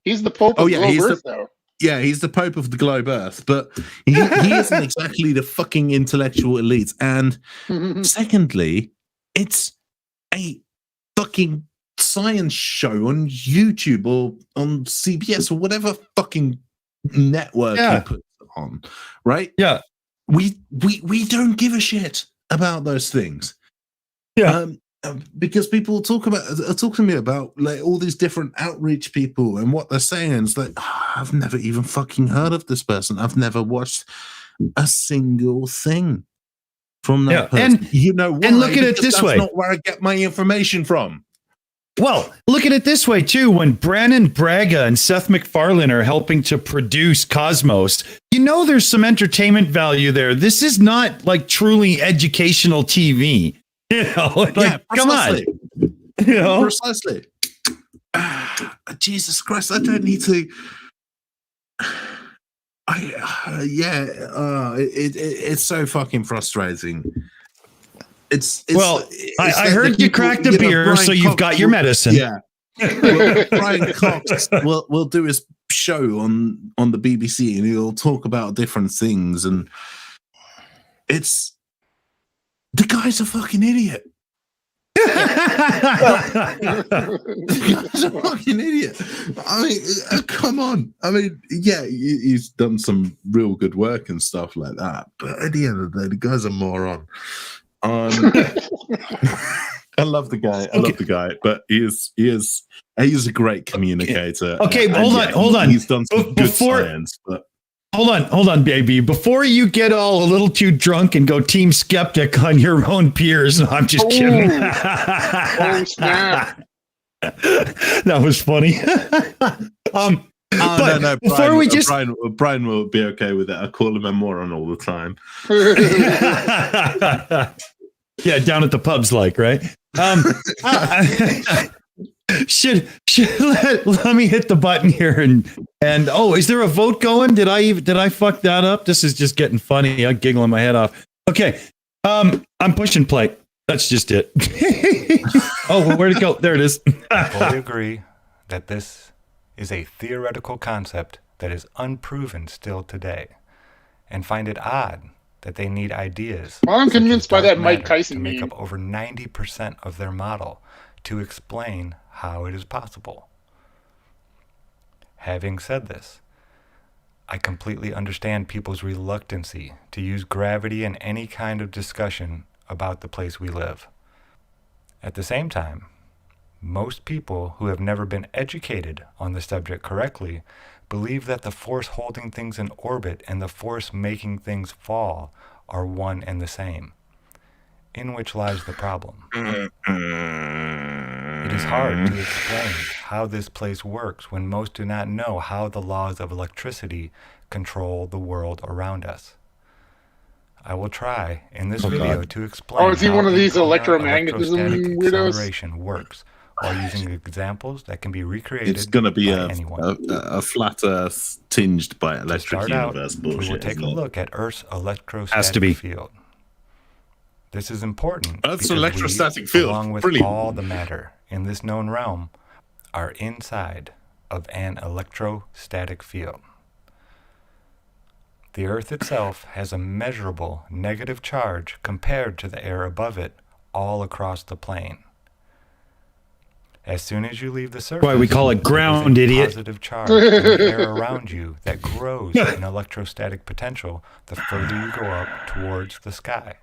He's the Pope of Globe Earth, though. Yeah, he's the Pope of the globe Earth, but he isn't exactly the fucking intellectual elite. And secondly, it's a fucking science show on YouTube or on CBS or whatever fucking network he puts it on, right? Yeah. We don't give a shit about those things. Yeah. Because people talk to me about like all these different outreach people and what they're saying. And it's like, I've never even fucking heard of this person. I've never watched a single thing from that person. And you know why? And look at it Because this way. That's not where I get my information from. Well, look at it this way, too. When Brannon Braga and Seth MacFarlane are helping to produce Cosmos, you know there's some entertainment value there. This is not like truly educational TV. You know, like, come on. You know? Precisely. Jesus Christ, I don't need to. It's so fucking frustrating. I heard you cracked a beer, so you've got your medicine. Yeah. Well, Brian Cox will do his show on the BBC, and he'll talk about different things, and the guy's a fucking idiot. The guy's a fucking idiot. I mean, come on. I mean, yeah, he's done some real good work and stuff like that, but at the end of the day, the guy's a moron. I love the guy. But he is a great communicator. Okay, hold on. He's done some good science, but hold on, baby. Before you get all a little too drunk and go team skeptic on your own peers, no, I'm just kidding. Oh, snap. That was funny. No, Brian will be okay with it. I call him a moron all the time. Yeah, down at the pubs, like, right? Let me hit the button here and is there a vote going? Did I fuck that up? This is just getting funny. I'm giggling my head off. Okay. I'm pushing play. That's just it. Oh, well, where'd it go? There it is. I fully agree that this is a theoretical concept that is unproven still today, and find it odd that they need ideas. Well, I'm convinced by that Mike matter Tyson to make meme. up over 90% of their model to explain how it is possible. Having said this, I completely understand people's reluctancy to use gravity in any kind of discussion about the place we live. At the same time, most people who have never been educated on the subject correctly believe that the force holding things in orbit and the force making things fall are one and the same, in which lies the problem. It is hard to explain how this place works when most do not know how the laws of electricity control the world around us. I will try in this video to explain is he how one of these electromagnetic electromagnetism weirdos? acceleration works while using examples that can be recreated. It's going to be by anyone. a flat Earth tinged by electric To start universe out, bullshit. we will take a isn't it? look at Earth's Has to be. electrostatic field. This is important Earth's because electrostatic we, field. along with Brilliant. all the matter in this known realm, are inside of an electrostatic field. The Earth itself has a measurable negative charge compared to the air above it all across the plane. As soon as you leave the surface, why we call it ground, there is a idiot. positive charge in the air around you that grows in electrostatic potential the further you go up towards the sky.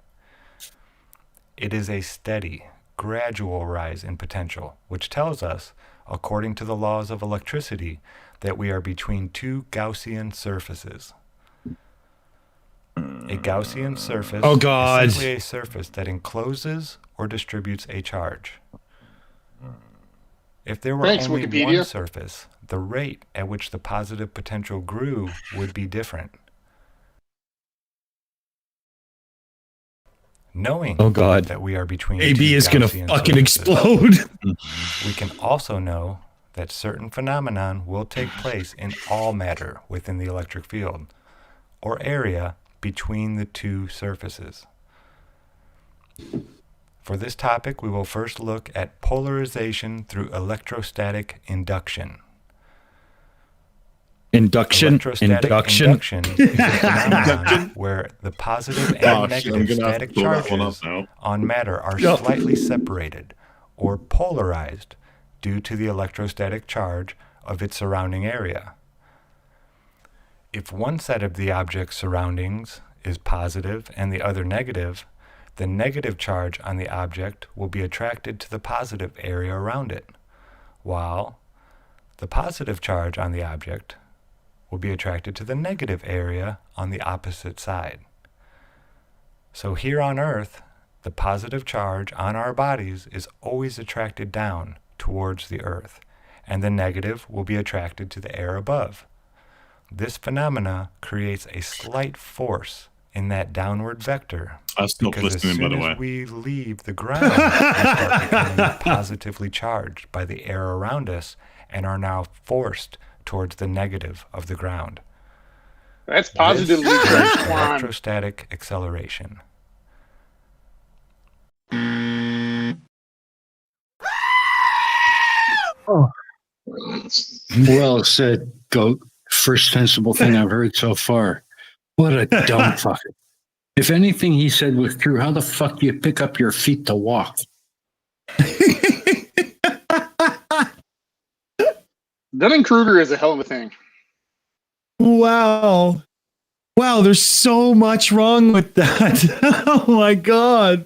It is a steady, gradual rise in potential, which tells us, according to the laws of electricity, that we are between two Gaussian surfaces. A Gaussian surface is simply a surface that encloses or distributes a charge. If there were only Wikipedia. one surface, the rate at which the positive potential grew would be different. Knowing that we are between AB two is gonna Gaussian fucking surfaces, explode. we can also know that certain phenomenon will take place in all matter within the electric field, or area between the two surfaces. For this topic, we will first look at polarization through electrostatic induction. Electrostatic induction is a phenomenon where the positive and negative static charges on matter are slightly separated or polarized due to the electrostatic charge of its surrounding area. If one set of the object's surroundings is positive and the other negative, the negative charge on the object will be attracted to the positive area around it, while the positive charge on the object will be attracted to the negative area on the opposite side. So here on Earth, the positive charge on our bodies is always attracted down towards the Earth, and the negative will be attracted to the air above. This phenomena creates a slight force in that downward vector. I stopped listening, by the way. As we leave the ground, we start becoming positively charged by the air around us and are now forced towards the negative of the ground. That's positively This is charged. electrostatic acceleration. Oh. Well said, Goat. First sensible thing I've heard so far. What a dumb fucker. If anything he said was true, how the fuck do you pick up your feet to walk? Dunning-Kruger is a hell of a thing. Wow. Wow, there's so much wrong with that. Oh my god.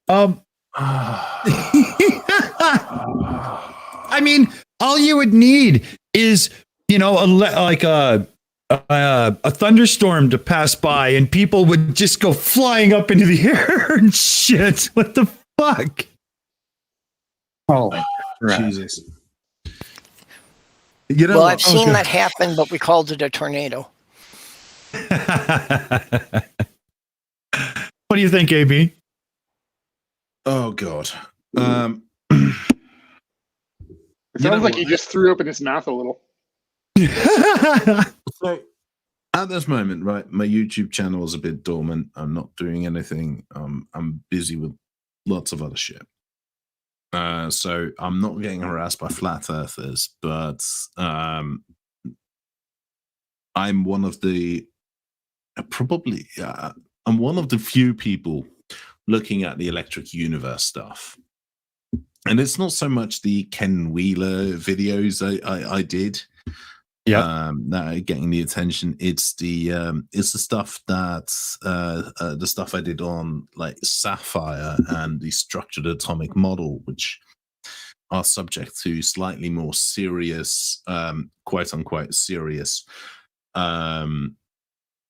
I mean, all you would need is, you know, a thunderstorm to pass by and people would just go flying up into the air and shit. What the fuck? Oh, Jesus. You know, I've seen that happen, but we called it a tornado. What do you think, AB? Oh, God. It sounds like he just threw up in his mouth a little. So, at this moment, right, my YouTube channel is a bit dormant. I'm not doing anything. I'm busy with lots of other shit. So I'm not getting harassed by flat earthers, but I'm one of the I'm one of the few people looking at the electric universe stuff. And it's not so much the Ken Wheeler videos I did. Yeah, that are getting the attention. It's the stuff that the stuff I did on like Sapphire and the structured atomic model, which are subject to slightly more serious, quote unquote serious,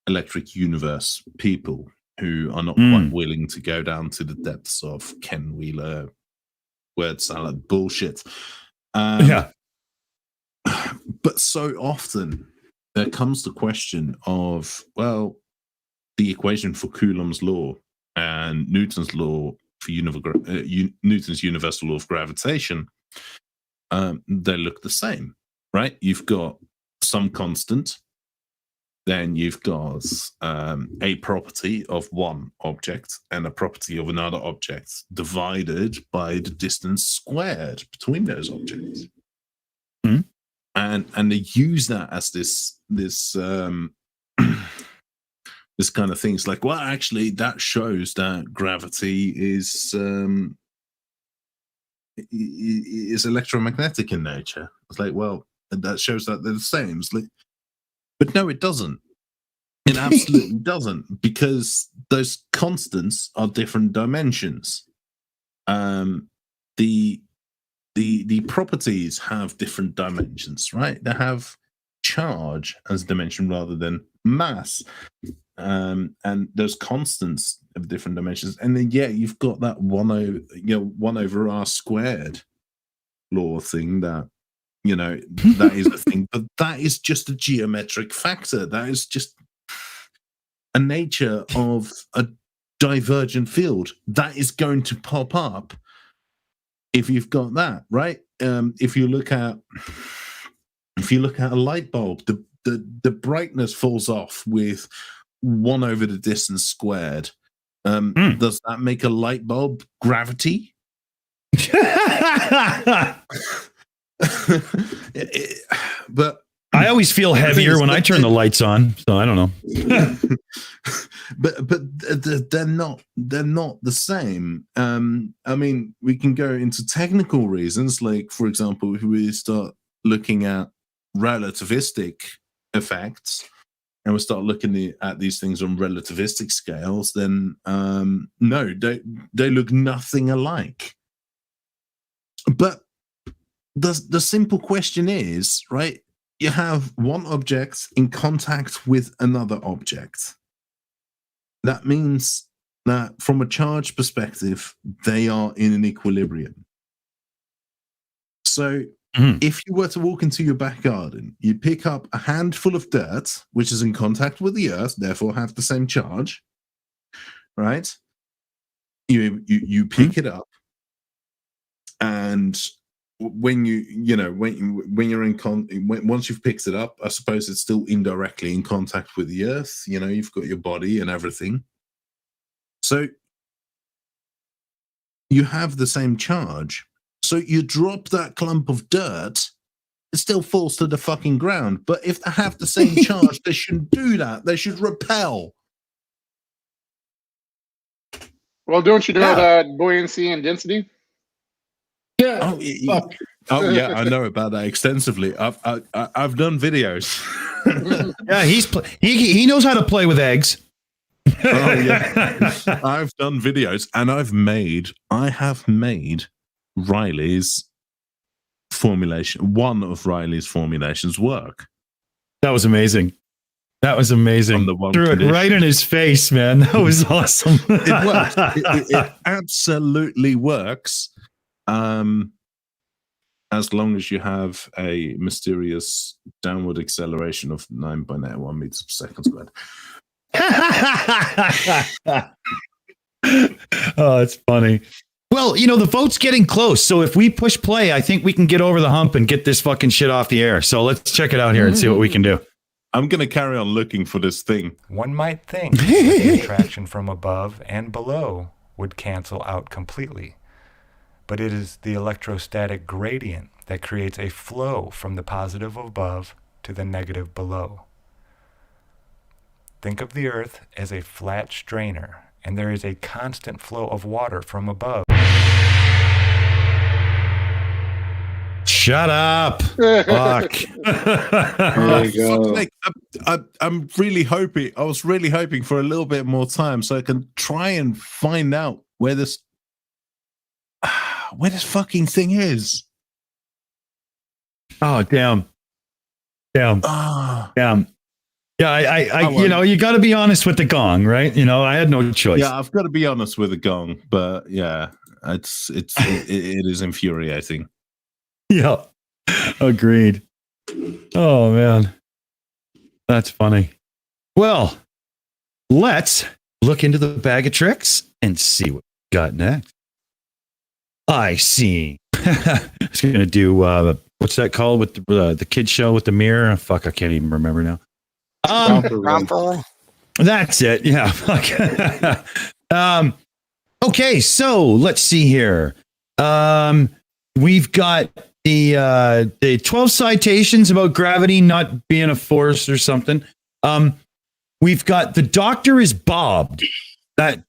electric universe people who are not quite willing to go down to the depths of Ken Wheeler word salad bullshit. Yeah. But so often there comes the question of, well, the equation for Coulomb's law and Newton's law for Newton's universal law of gravitation, they look the same, right? You've got some constant, then you've got a property of one object and a property of another object divided by the distance squared between those objects. Mm-hmm. And they use that as this this kind of thing. It's like, well, actually, that shows that gravity is is electromagnetic in nature. It's like, well, that shows that they're the same. It's like, but no, it doesn't. It absolutely doesn't, because those constants are different dimensions. The properties have different dimensions, right? They have charge as a dimension rather than mass, and those constants of different dimensions. And then you've got that 1 over r squared law thing that that is a thing, but that is just a geometric factor. That is just a nature of a divergent field that is going to pop up if you've got that, right? If you look at a light bulb, the brightness falls off with 1 over the distance squared. Does that make a light bulb gravity? But I always feel heavier when I turn the lights on, so I don't know. but they're not the same. I mean, we can go into technical reasons, like, for example, if we start looking at relativistic effects and we start looking at these things on relativistic scales, then no, they look nothing alike. But the simple question is, right, you have one object in contact with another object. That means that from a charge perspective, they are in an equilibrium. So if you were to walk into your back garden, you pick up a handful of dirt, which is in contact with the earth, therefore have the same charge, right? You pick it up, and when once you've picked it up, I suppose it's still indirectly in contact with the earth. You've got your body and everything. So you have the same charge. So you drop that clump of dirt, it still falls to the fucking ground. But if they have the same charge, they shouldn't do that. They should repel. Well, don't you know that buoyancy and density? Yeah. Oh yeah, I know about that extensively. I've done videos. Yeah, he knows how to play with eggs. Oh yeah, I've done videos, and I have made Riley's formulation, one of Riley's formulations, work. That was amazing. Threw it right in his face, man. That was awesome. It works. It absolutely works. As long as you have a mysterious downward acceleration of 9.81 meters per second squared. Oh, it's funny. Well, the vote's getting close. So if we push play, I think we can get over the hump and get this fucking shit off the air. So let's check it out here and see what we can do. I'm going to carry on looking for this thing. One might think that the attraction from above and below would cancel out completely. But it is the electrostatic gradient that creates a flow from the positive above to the negative below. Think of the Earth as a flat strainer, and there is a constant flow of water from above. Shut up. Fuck. There you go. I'm really hoping, I was really hoping for a little bit more time so I can try and find out where this fucking thing is. Oh, damn. Damn. Yeah, I you got to be honest with the gong, right? I had no choice. Yeah, I've got to be honest with the gong, but yeah, it is infuriating. Yeah, agreed. Oh man, that's funny. Well, let's look into the bag of tricks and see what we got next. I see. I was going to do what's that called with the kid show with the mirror? Fuck, I can't even remember now. That's it. Yeah. Fuck. Okay, so let's see here. We've got the 12 citations about gravity not being a force or something. We've got the doctor is bobbed. That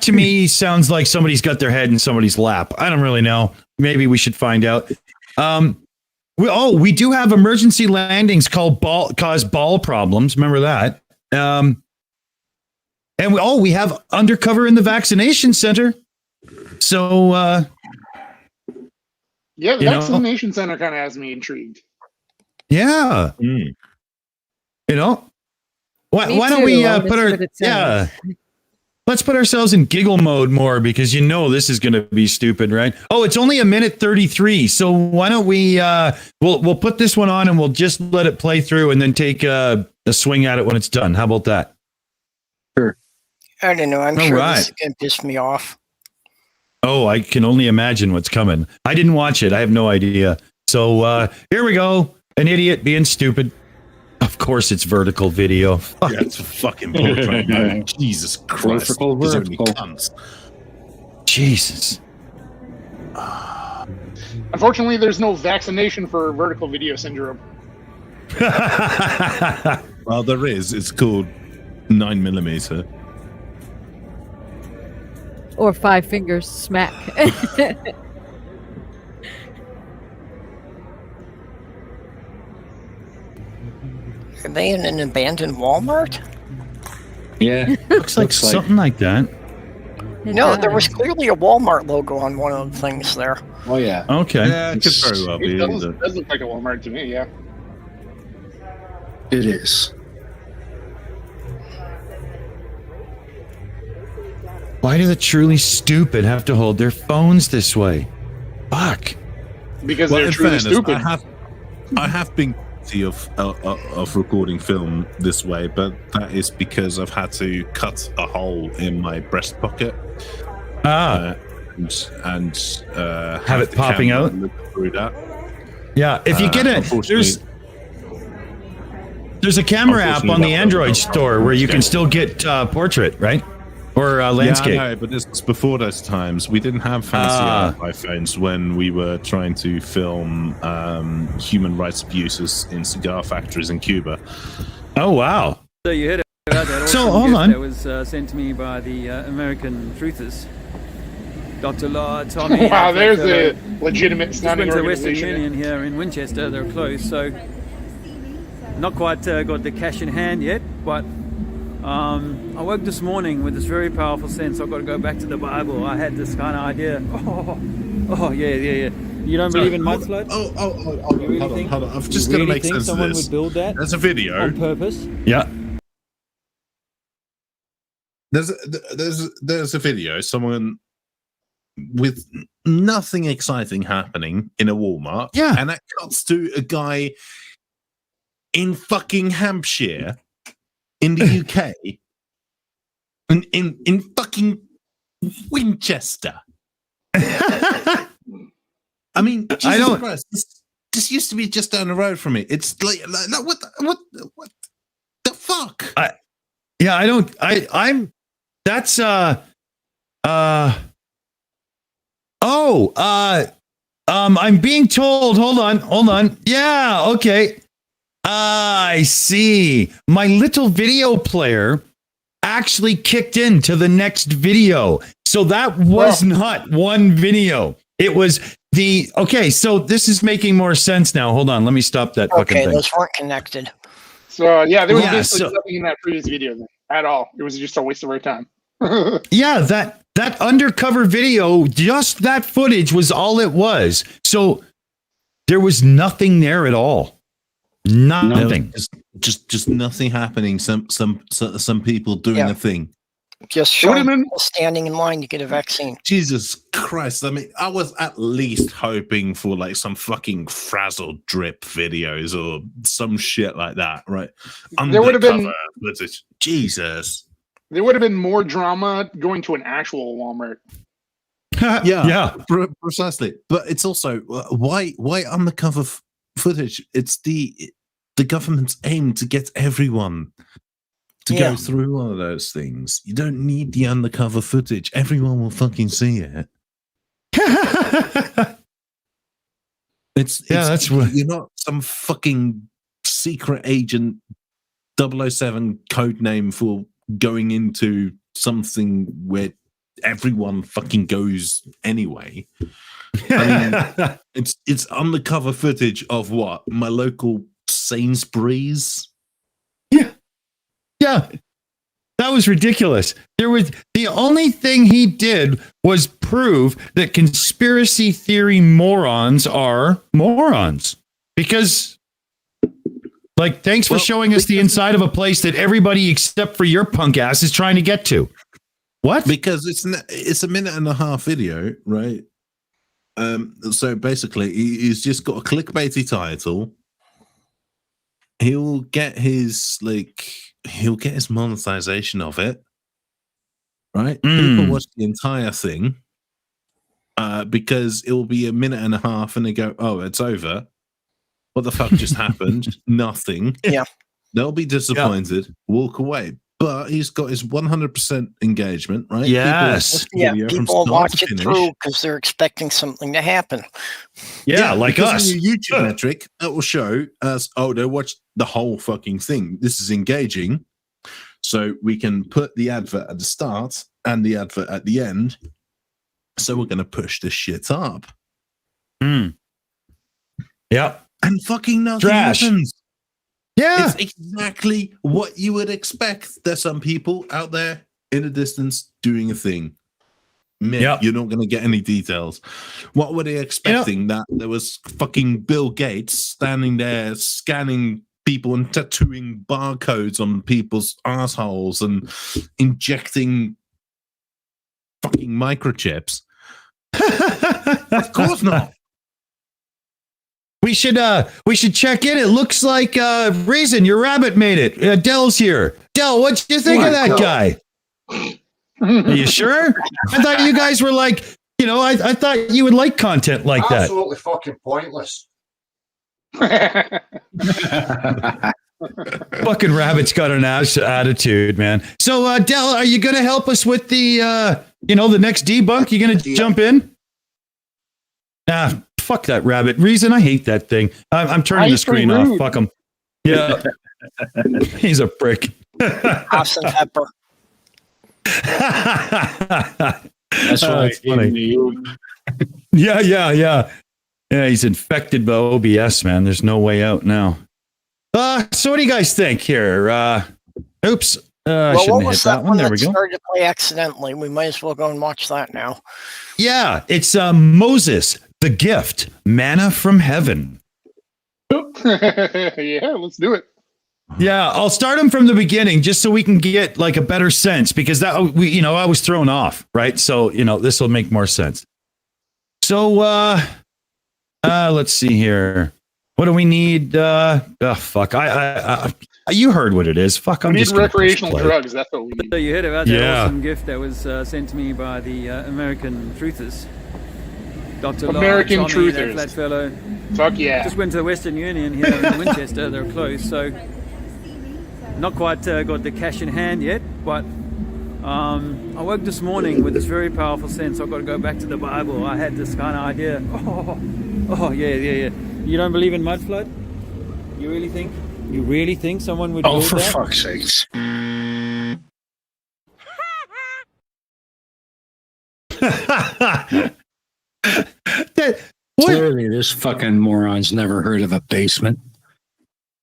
to me sounds like somebody's got their head in somebody's lap. I don't really know. maybe we should find out. We do have emergency landings cause ball problems. Remember that? And we have undercover in the vaccination center. So yeah, the vaccination center kind of has me intrigued. Yeah. You know, why don't we put our let's put ourselves in giggle mode more, because this is going to be stupid, right? Oh, it's only 1:33, so why don't we we'll put this one on and we'll just let it play through and then take a swing at it when it's done. How about that? Sure. I don't know. I'm sure this is going to piss me off. Oh, I can only imagine what's coming. I didn't watch it. I have no idea. So here we go. An idiot being stupid. Of course, it's vertical video. Yeah, it's a fucking portrait. Man. Jesus Christ. Vertical. Jesus. Unfortunately, there's no vaccination for vertical video syndrome. Well, there is. It's called 9mm. Or 5 fingers smack. Are they in an abandoned Walmart? Yeah. Looks like something like that. No, there was clearly a Walmart logo on one of the things there. Oh, yeah. Okay. Yeah, it could very well be. It does look like a Walmart to me, yeah. It is. Why do the truly stupid have to hold their phones this way? Fuck. Because they're truly stupid. I have been guilty of recording film this way, but that is because I've had to cut a hole in my breast pocket. And have it popping out through that. Yeah, if you get it, there's a camera app on the Android store where you can still get portrait, right? Or landscape. Yeah, I know, but this was before those times. We didn't have fancy iPhones when we were trying to film human rights abuses in cigar factories in Cuba. Oh, wow. So you heard about that So, awesome hold gift on. that was sent to me by the American Truthers. Dr. Law, Tommy. Wow, there's a legitimate sounding went to Western organization. Union here in Winchester. They're closed, so not quite got the cash in hand yet, but I woke this morning with this very powerful sense. I've got to go back to the Bible. I had this kind of idea. Oh, yeah. You don't believe in mudslide? Hold on. I'm just going to make sense of someone this. would build that? There's a video on purpose. Yeah. There's a video. Someone with nothing exciting happening in a Walmart. Yeah. And that cuts to a guy in fucking Hampshire, in the UK, in fucking Winchester. I mean, Jesus Christ, this used to be just down the road from me. It's like what the fuck? I'm being told, hold on. Yeah, okay. I see. My little video player actually kicked into the next video. So that was not one video. It was so this is making more sense now. Hold on, let me stop that fucking thing. Okay, those weren't connected. So yeah, there was basically nothing in that previous video at all. It was just a waste of our time. Yeah, that undercover video, just that footage was all it was. So there was nothing there at all. Nothing. Just nothing happening. Some people doing a thing. Just showing people standing in line to get a vaccine. Jesus Christ. I mean, I was at least hoping for like some fucking frazzled drip videos or some shit like that, right? There would have been Jesus. There would have been more drama going to an actual Walmart. Yeah, precisely. But it's also why undercover footage? It's the government's aim to get everyone to go through all of those things. You don't need the undercover footage. Everyone will fucking see it. That's what you're not some fucking secret agent 007 code name for going into something where everyone fucking goes anyway. I mean, it's undercover footage of what? My local Sainsbury's. Yeah. That was ridiculous. The only thing he did was prove that conspiracy theory morons are morons. Because, like, thanks for showing us the inside of a place that everybody except for your punk ass is trying to get to. What? Because it's a 1.5-minute video, right? So basically, he's just got a clickbaity title. He'll get his monetization of it, right? People watch the entire thing because it will be a 1.5 minutes and they go, "Oh, it's over. What the fuck just happened? Nothing." Yeah, they'll be disappointed, walk away. But he's got his 100% engagement, right? Yes. People watch it through because they're expecting something to happen. Yeah, like us. In your YouTube metric, that will show us, they watched the whole fucking thing. This is engaging. So we can put the advert at the start and the advert at the end. So we're going to push this shit up. Yep. And fucking nothing happens. Yeah. It's exactly what you would expect. There's some people out there in the distance doing a thing. You're not going to get any details. What were they expecting? That there was fucking Bill Gates standing there scanning people and tattooing barcodes on people's assholes and injecting fucking microchips? Of course not. We should check in. It looks like Reason, your rabbit made it. Dell's here. Dell, what do you think of that guy? Are you sure? I thought you guys were like, I thought you would like content like that. Absolutely fucking pointless. Fucking rabbit's got an attitude, man. So, Dell, are you going to help us with the, the next debunk? You going to jump in? Fuck that rabbit. Reason, I hate that thing. I'm turning the screen off. Fuck him. Yeah. He's a prick. Austin Pepper. That's right. Funny. Yeah, he's infected by OBS, man. There's no way out now. So what do you guys think here? Oops. I shouldn't have hit that one. There we go. Started to play accidentally. We might as well go and watch that now. Yeah, it's Moses, the gift, manna from heaven. Yeah, let's do it. Yeah, I'll start them from the beginning just so we can get like a better sense because I was thrown off, right? So, this will make more sense. So, let's see here. What do we need? Fuck. You heard what it is. Fuck, I'm just recreational drugs. That's what we need. So you heard about that awesome gift that was sent to me by the American Truthers. Dr. American Lawrence, Tommy, Truthers. that flat fellow. Fuck yeah. Just went to the Western Union here in Winchester. They're closed, so not quite got the cash in hand yet, but I woke this morning with this very powerful sense. I've got to go back to the Bible. I had this kind of idea. Oh, yeah. You don't believe in mud flood? You really think someone would build for that? fuck's sakes. Clearly, this fucking moron's never heard of a basement.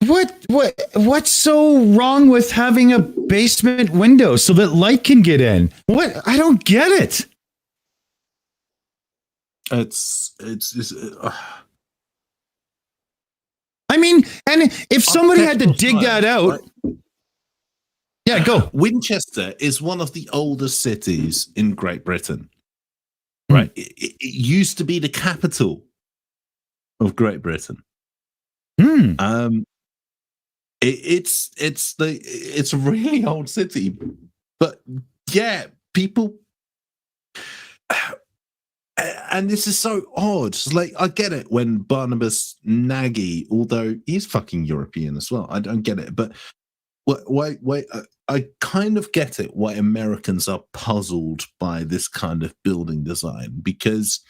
What's so wrong with having a basement window so that light can get in? What? I don't get it. I mean, and if somebody had to dig that out, yeah, go. Winchester is one of the oldest cities in Great Britain. Right, it used to be the capital of Great Britain. It's a really old city, but yeah, people, and this is so odd. It's like I get it when Barnabas Nagy, although he's fucking European as well, I don't get it, but why I kind of get it why Americans are puzzled by this kind of building design, because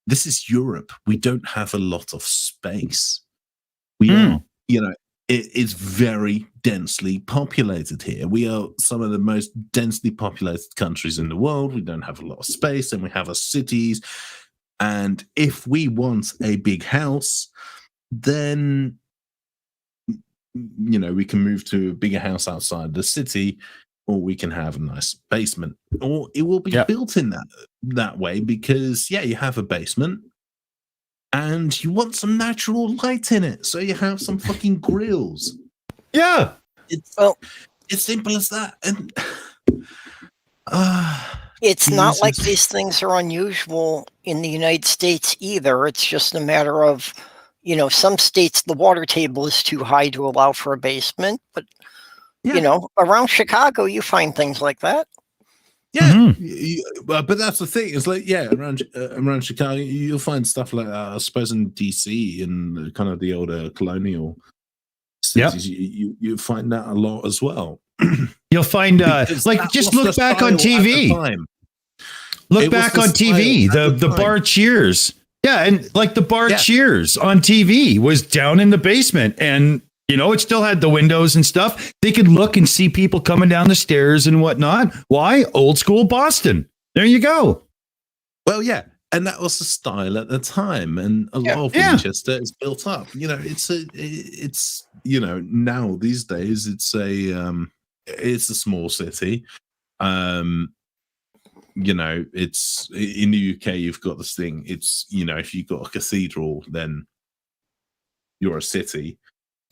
this is Europe. We don't have a lot of space. We are, it's very densely populated here. We are some of the most densely populated countries in the world. We don't have a lot of space, and we have our cities. And if we want a big house, then, you know, we can move to a bigger house outside the city, or we can have a nice basement, or it will be built in that way because, you have a basement. And you want some natural light in it, so you have some fucking grills. Yeah, it's simple as that. And it's not like these things are unusual in the United States either. It's just a matter of, you know, some states the water table is too high to allow for a basement, but you know, around Chicago you find things like that. Yeah, but that's the thing. It's like, around Chicago, you'll find stuff like that. I suppose in DC and kind of the older colonial cities, you find that a lot as well. You'll find like just look back on TV. Look back on TV. The bar Cheers. Yeah, and like the bar Cheers on TV was down in the basement, and you know, it still had the windows and stuff. They could look and see people coming down the stairs and whatnot. Why? Old school Boston. There you go. Well, yeah. And that was the style at the time. And a lot of Winchester is built up. You know, it's you know, now these days it's a small city. You know, it's in the UK, you've got this thing. It's, you know, if you've got a cathedral, then you're a city.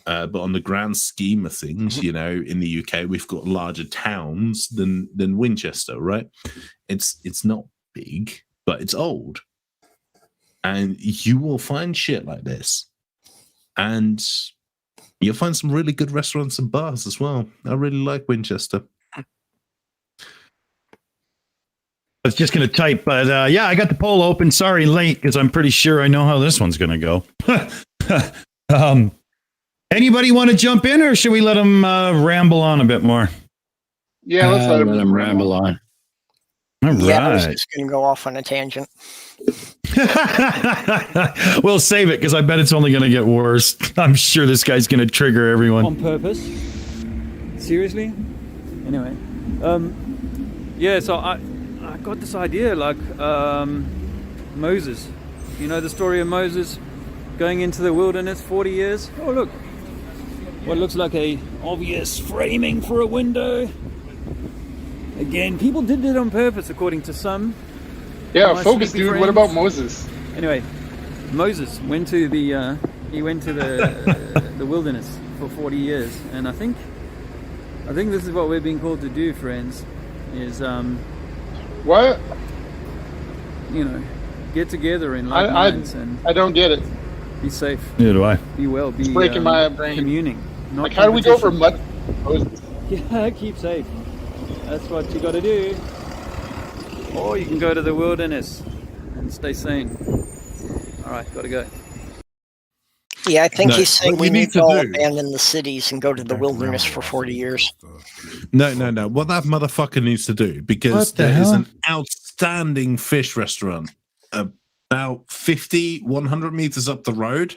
But on the grand scheme of things, you know, in the UK, we've got larger towns than Winchester, right? It's not big, but it's old. And you will find shit like this. And you'll find some really good restaurants and bars as well. I really like Winchester. I was just going to type, but I got the poll open. Sorry, late, because I'm pretty sure I know how this one's going to go. Anybody want to jump in, or should we let them ramble on a bit more? Yeah, let's let them ramble on. All I was right. just going to go off on a tangent. We'll save it because I bet it's only going to get worse. I'm sure this guy's going to trigger everyone. On purpose? Seriously? Anyway. So I got this idea, like Moses. You know the story of Moses going into the wilderness 40 years? Oh, look. What looks like a obvious framing for a window. Again, people did it on purpose, according to some. Yeah, focus, dude. Friends. What about Moses? Anyway, Moses went to the the wilderness for 40 years, and I think this is what we're being called to do, friends. Is what? You know, get together in like minds and I don't get it. Be safe. Neither do I. Be well. Be it's breaking my brain. Communing. Like, how do we go from mud? Yeah, keep safe. That's what you got to do. Or you can go to the wilderness and stay sane. All right, got to go. Yeah, I think he's saying we need to all abandon the cities and go to the wilderness for 40 years. No. What that motherfucker needs to do, because there is an outstanding fish restaurant about 50, 100 meters up the road,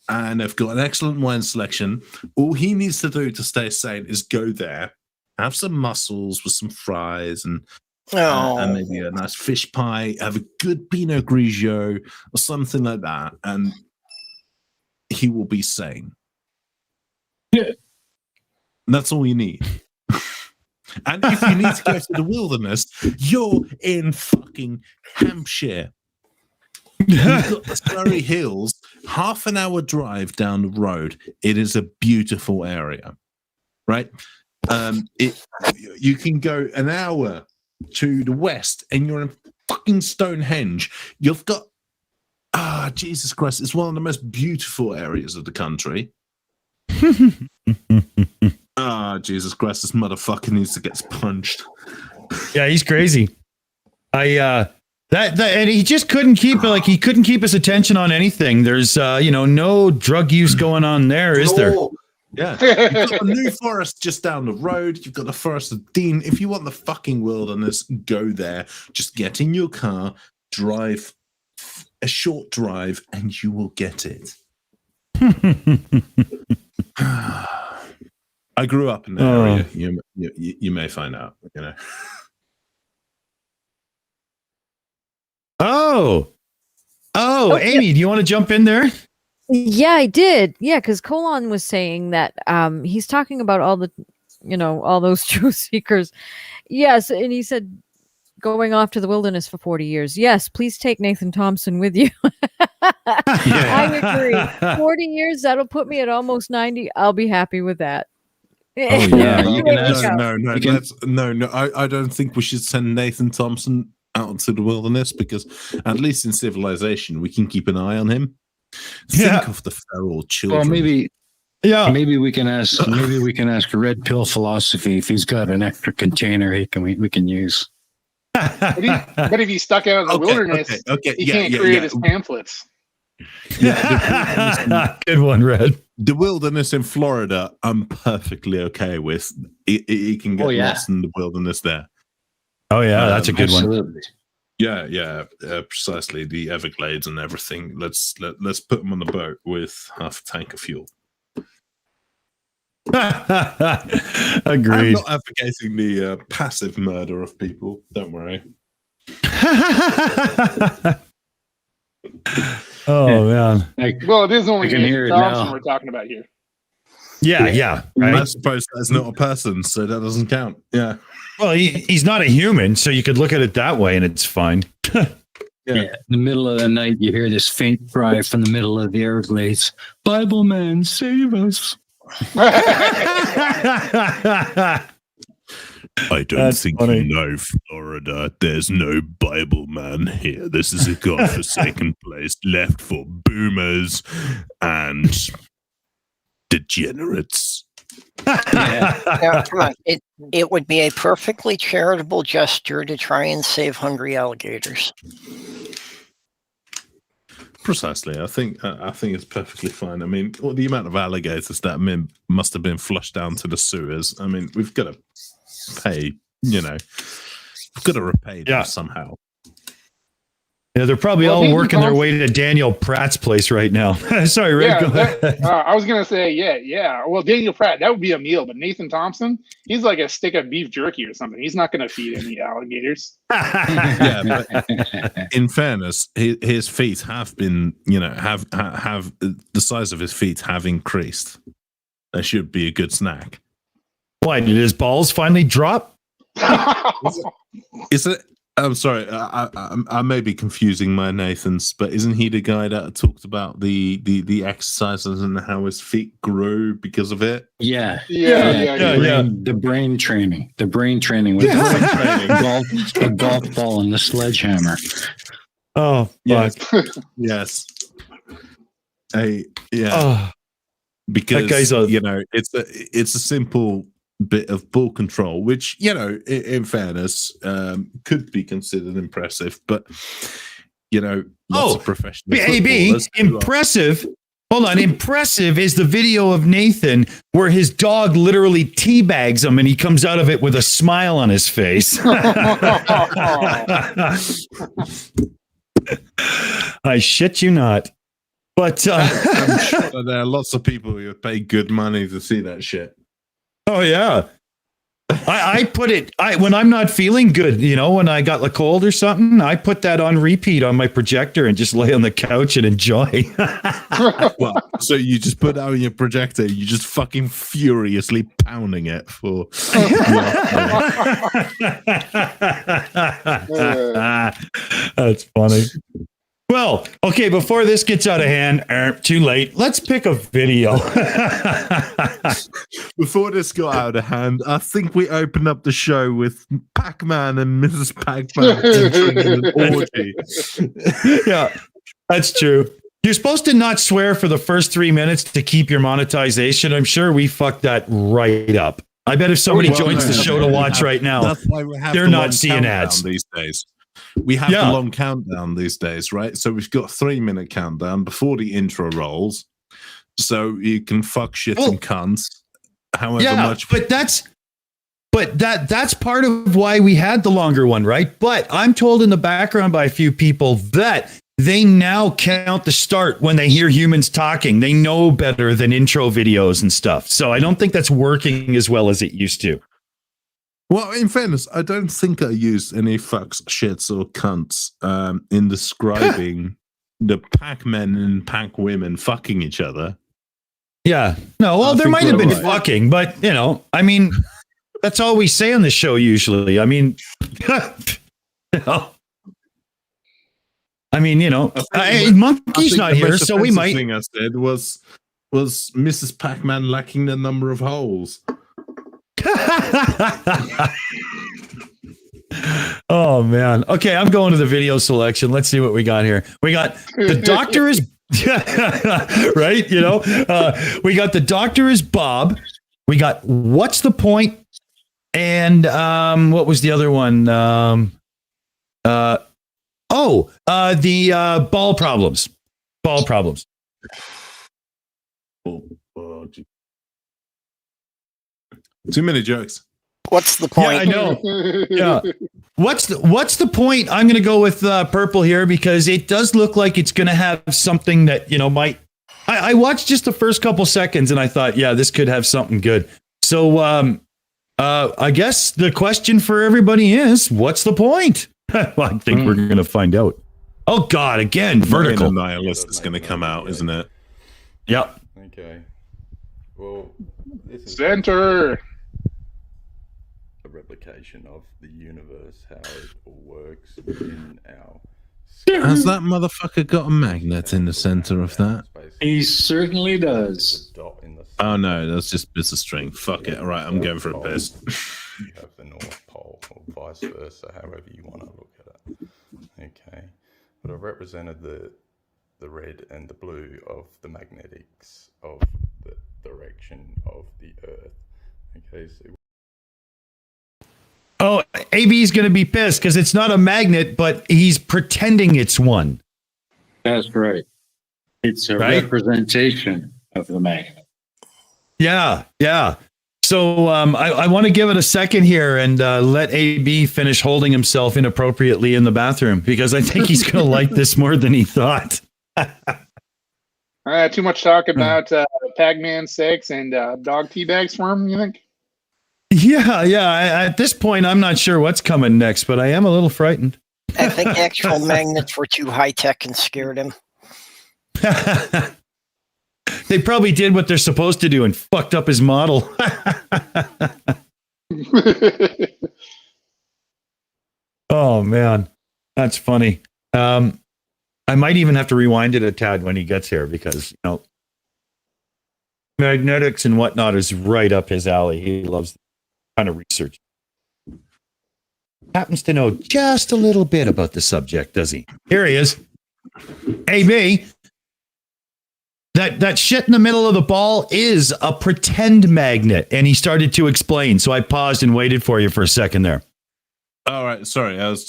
and they've got an excellent wine selection. All he needs to do to stay sane is go there, have some mussels with some fries and maybe a nice fish pie, have a good Pinot Grigio or something like that, and he will be sane. Yeah. That's all you need. And if you need to go to the wilderness, you're in fucking Hampshire. You've got the Surrey Hills, half an hour drive down the road. It is a beautiful area, right? You can go an hour to the west and you're in fucking Stonehenge. You've got Jesus Christ, it's one of the most beautiful areas of the country. Jesus Christ, this motherfucker needs to get punched. Yeah, he's crazy. And he just couldn't keep he couldn't keep his attention on anything. There's no drug use going on there, is there? Yeah. You've got the New Forest just down the road. You've got the Forest of Dean. If you want the fucking wilderness, go there. Just get in your car, drive a short drive, and you will get it. I grew up in the area. You may find out. You know. Oh, Aimee, do you want to jump in there? Yeah, I did. Yeah, because Colon was saying that he's talking about all the, all those truth seekers. Yes, and he said going off to the wilderness for 40 years. Yes, please take Nathan Thompson with you. I agree. 40 years, that'll put me at almost 90. I'll be happy with that. Oh yeah, no. I don't think we should send Nathan Thompson out into the wilderness, because at least in civilization we can keep an eye on him. Think of the feral children. Well, maybe we can ask Red Pill Philosophy if he's got an extra container we can use. But if he's stuck out in the wilderness, he can't create his pamphlets. Good one, Red. The wilderness in Florida, I'm perfectly okay with. He can get lost in the wilderness there. Oh yeah, that's a good absolutely. one. Yeah, precisely. The Everglades and everything. Let's put them on the boat with half a tank of fuel. Agreed. I'm not advocating the passive murder of people. Don't worry. Oh man. Well, it is only Nathan Thompson we're talking about here. Yeah. Right? I suppose that's not a person, so that doesn't count. Yeah. Well, he's not a human, so you could look at it that way, and it's fine. Yeah. In the middle of the night, you hear this faint cry from the middle of the Everglades. Bible man, save us. I don't think you know, Florida. There's no Bible man here. This is a godforsaken place left for boomers and degenerates. Now, come on. It would be a perfectly charitable gesture to try and save hungry alligators. Precisely. I think it's perfectly fine. I mean, the amount of alligators that must have been flushed down to the sewers. I mean, we've got to pay, we've got to repay them somehow. Yeah, they're probably all working their way to Daniel Pratt's place right now. Sorry, Red. Go ahead. I was going to say, yeah. Well, Daniel Pratt, that would be a meal. But Nathan Thompson, he's like a stick of beef jerky or something. He's not going to feed any alligators. Yeah, but in fairness, his feet have been, have the size of his feet have increased. That should be a good snack. Why, did his balls finally drop? Is it? I'm sorry, I may be confusing my Nathans, but isn't he the guy that talked about the exercises and how his feet grew because of it? Yeah. The brain training with the golf ball and the sledgehammer. Oh, yes. Yes. Because that guy's it's a simple bit of ball control, which in fairness could be considered impressive, but lots of professional footballers impressive. Hold on, impressive is the video of Nathan where his dog literally teabags him and he comes out of it with a smile on his face. I shit you not. But I'm sure that there are lots of people who pay good money to see that shit. Oh yeah, I put it. When I'm not feeling good, when I got a cold or something, I put that on repeat on my projector and just lay on the couch and enjoy. Well, so you just put that on your projector, you just fucking furiously pounding it for. That's funny. Well, okay, before this gets out of hand, too late. Let's pick a video. Before this got out of hand, I think we opened up the show with Pac-Man and Mrs. Pac-Man entering an orgy. Yeah, that's true. You're supposed to not swear for the first 3 minutes to keep your monetization. I'm sure we fucked that right up. I bet if somebody joins the show to watch right now, that's why we have they're not seeing ads these days. We have the long countdown these days, right? So we've got 3-minute countdown before the intro rolls, so you can fuck shit and cunts. However much, but that's part of why we had the longer one, right? But I'm told in the background by a few people that they now count the start when they hear humans talking. They know better than intro videos and stuff. So I don't think that's working as well as it used to. Well, in fairness, I don't think I used any fucks, shits, or cunts in describing the Pac-Men and Pac-Women fucking each other. Yeah. No, well, there might have been fucking, but, you know, I mean, that's all we say on the show usually. I mean, you know. I mean, you know, Monkey's not here, so we might. The thing I said was Mrs. Pac-Man lacking the number of holes. Oh man. Okay, I'm going to the video selection. Let's see what we got here. We got the doctor is right, you know. We got the doctor is Bob. We got what's the point? And what was the other one? The ball problems. Ball problems. Too many jokes. What's the point? Yeah, I know. Yeah. What's the point? I'm going to go with purple here because it does look like it's going to have something that, you know, might. I watched just the first couple seconds and I thought, yeah, this could have something good. So I guess the question for everybody is, what's the point? Well, I think we're going to find out. Oh God! Again, vertical nihilist is going to come out, isn't it? Yep. Okay. Well, this is center. A replication of the universe, how it all works in our. Has that motherfucker got a magnet in the center of that? He certainly does. Oh no, that's just bits of string. Fuck it. All right, I'm going for a piss. You have the North Pole, or vice versa, however you want to look at it. Okay. But I've represented the red and the blue of the magnetics of the direction of the Earth. Okay, so. Oh, AB's going to be pissed because it's not a magnet, but he's pretending it's one. That's right. It's a representation of the magnet. Yeah, yeah. So I want to give it a second here and let AB finish holding himself inappropriately in the bathroom because I think he's going to like this more than he thought. Too much talk about Pac-Man 6 and dog tea bags for him, you think? Yeah. At this point, I'm not sure what's coming next, but I am a little frightened. I think actual magnets were too high-tech and scared him. They probably did what they're supposed to do and fucked up his model. Oh, man. That's funny. I might even have to rewind it a tad when he gets here because, you know, magnetics and whatnot is right up his alley. He loves that kind of research. Happens to know just a little bit about the subject, does he? Here he is. AB. That shit in the middle of the ball is a pretend magnet. And he started to explain. So I paused and waited for you for a second there. All right. Sorry. I was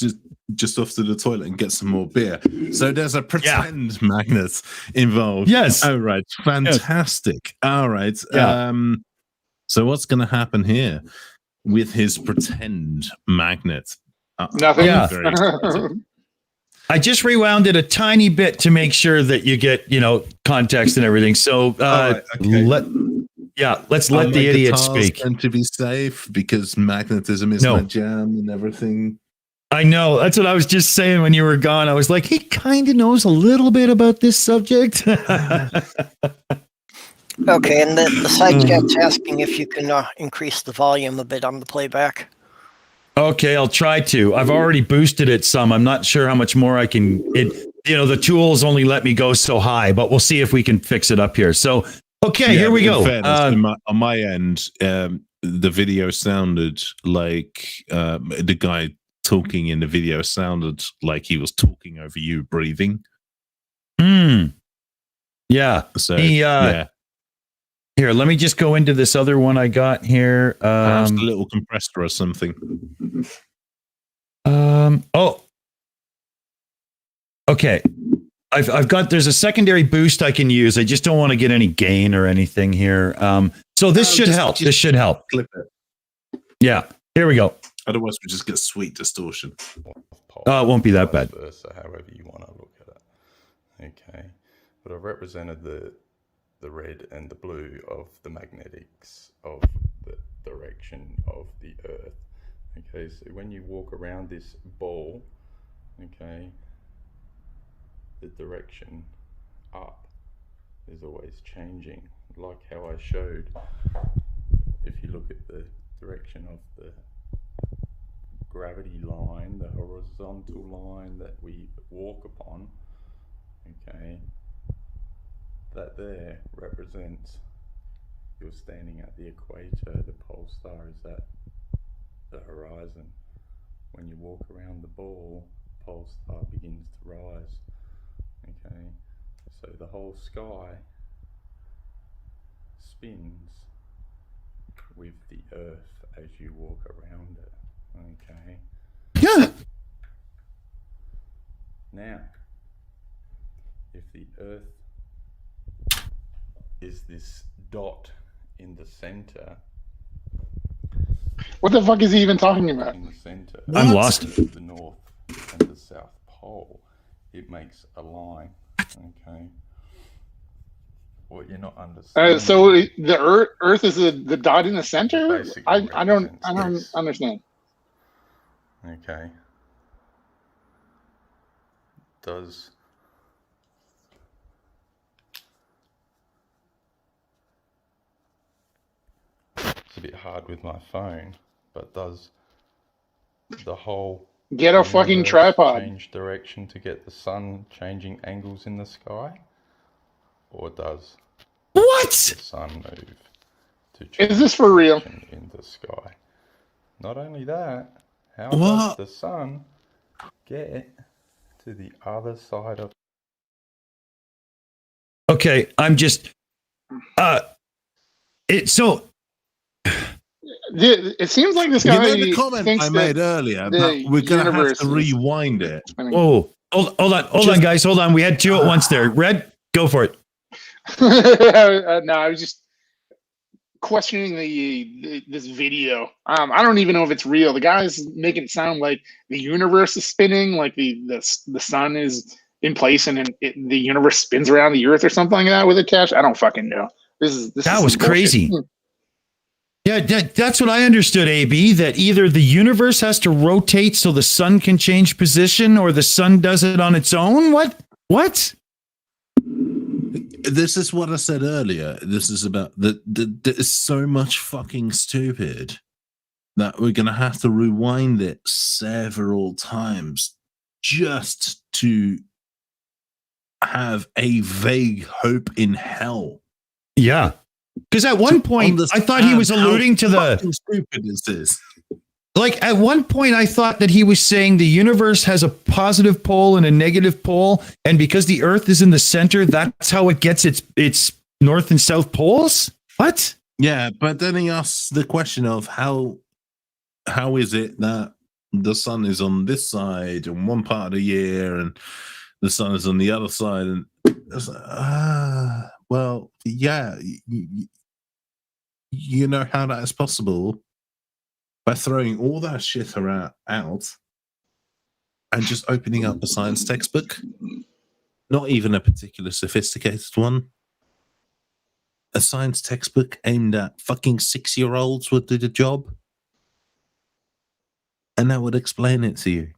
just off to the toilet and get some more beer. So there's a pretend magnet involved. Yes. Oh, right. Fantastic. Yes. All right. Yeah. So what's going to happen here with his pretend magnet? Nothing. I just rewound it a tiny bit to make sure that you get, you know, context and everything. So let's let the idiot speak. And to be safe, because magnetism is my jam and everything. I know. That's what I was just saying when you were gone. I was like, he kind of knows a little bit about this subject. Okay, and the side chat's asking if you can increase the volume a bit on the playback. Okay, I'll try to. I've already boosted it some. I'm not sure how much more I can. The tools only let me go so high, but we'll see if we can fix it up here. So, okay, here we go. Fairness, on my end, the video sounded like the guy talking in the video sounded like he was talking over you, breathing. Yeah. So, Here, let me just go into this other one I got here. Perhaps a little compressor or something. Okay. I've got, there's a secondary boost I can use. I just don't want to get any gain or anything here. So this should help. This should help. Clip it. Yeah. Here we go. Otherwise, we just get sweet distortion. It won't be that bad. However you want to look at it. Okay, but I've represented the red and the blue of the magnetics of the direction of the Earth. Okay, so when you walk around this ball, okay, the direction up is always changing, like how I showed. If you look at the direction of the gravity line, the horizontal line that we walk upon, okay, that there represents you're standing at the equator. The pole star is at the horizon. When you walk around the ball, the pole star begins to rise. Okay, so the whole sky spins with the Earth as you walk around it. Okay. Yeah. Now, if the Earth is this dot in the center. What the fuck is he even talking about? In the center. I'm lost. The North and the South Pole. It makes a line. Okay. What you're not understanding. So the Earth is the dot in the center? I don't understand. Okay. Does it's a bit hard with my phone, but does the whole get a fucking tripod change direction to get the sun changing angles in the sky? Or does what? The sun move to change is this for real in the sky? Not only that, how what? does the sun get to the other side of? Okay, I'm just it seems like this guy the comment I made earlier, but we're gonna have to rewind it. Whoa, hold on, guys, hold on. We had two at once there. Red, go for it. No, I was just questioning this video. I don't even know if it's real. The guy's making it sound like the universe is spinning, like the sun is in place and the universe spins around the Earth or something like that with it attached. I don't fucking know. That was crazy. Yeah, that's what I understood, AB, that either the universe has to rotate so the sun can change position or the sun does it on its own. What? This is what I said earlier. This is about it's so much fucking stupid that we're going to have to rewind it several times just to have a vague hope in hell. Yeah. Because at one point, I thought he was alluding to the... How stupid is this? Like, at one point, I thought that he was saying the universe has a positive pole and a negative pole, and because the Earth is in the center, that's how it gets its north and south poles? What? Yeah, but then he asks the question of how is it that the sun is on this side in one part of the year and the sun is on the other side? And it's like, well, yeah, you know how that is possible by throwing all that shit out and just opening up a science textbook, not even a particular sophisticated one. A science textbook aimed at fucking 6-year-olds would do the job, and that would explain it to you.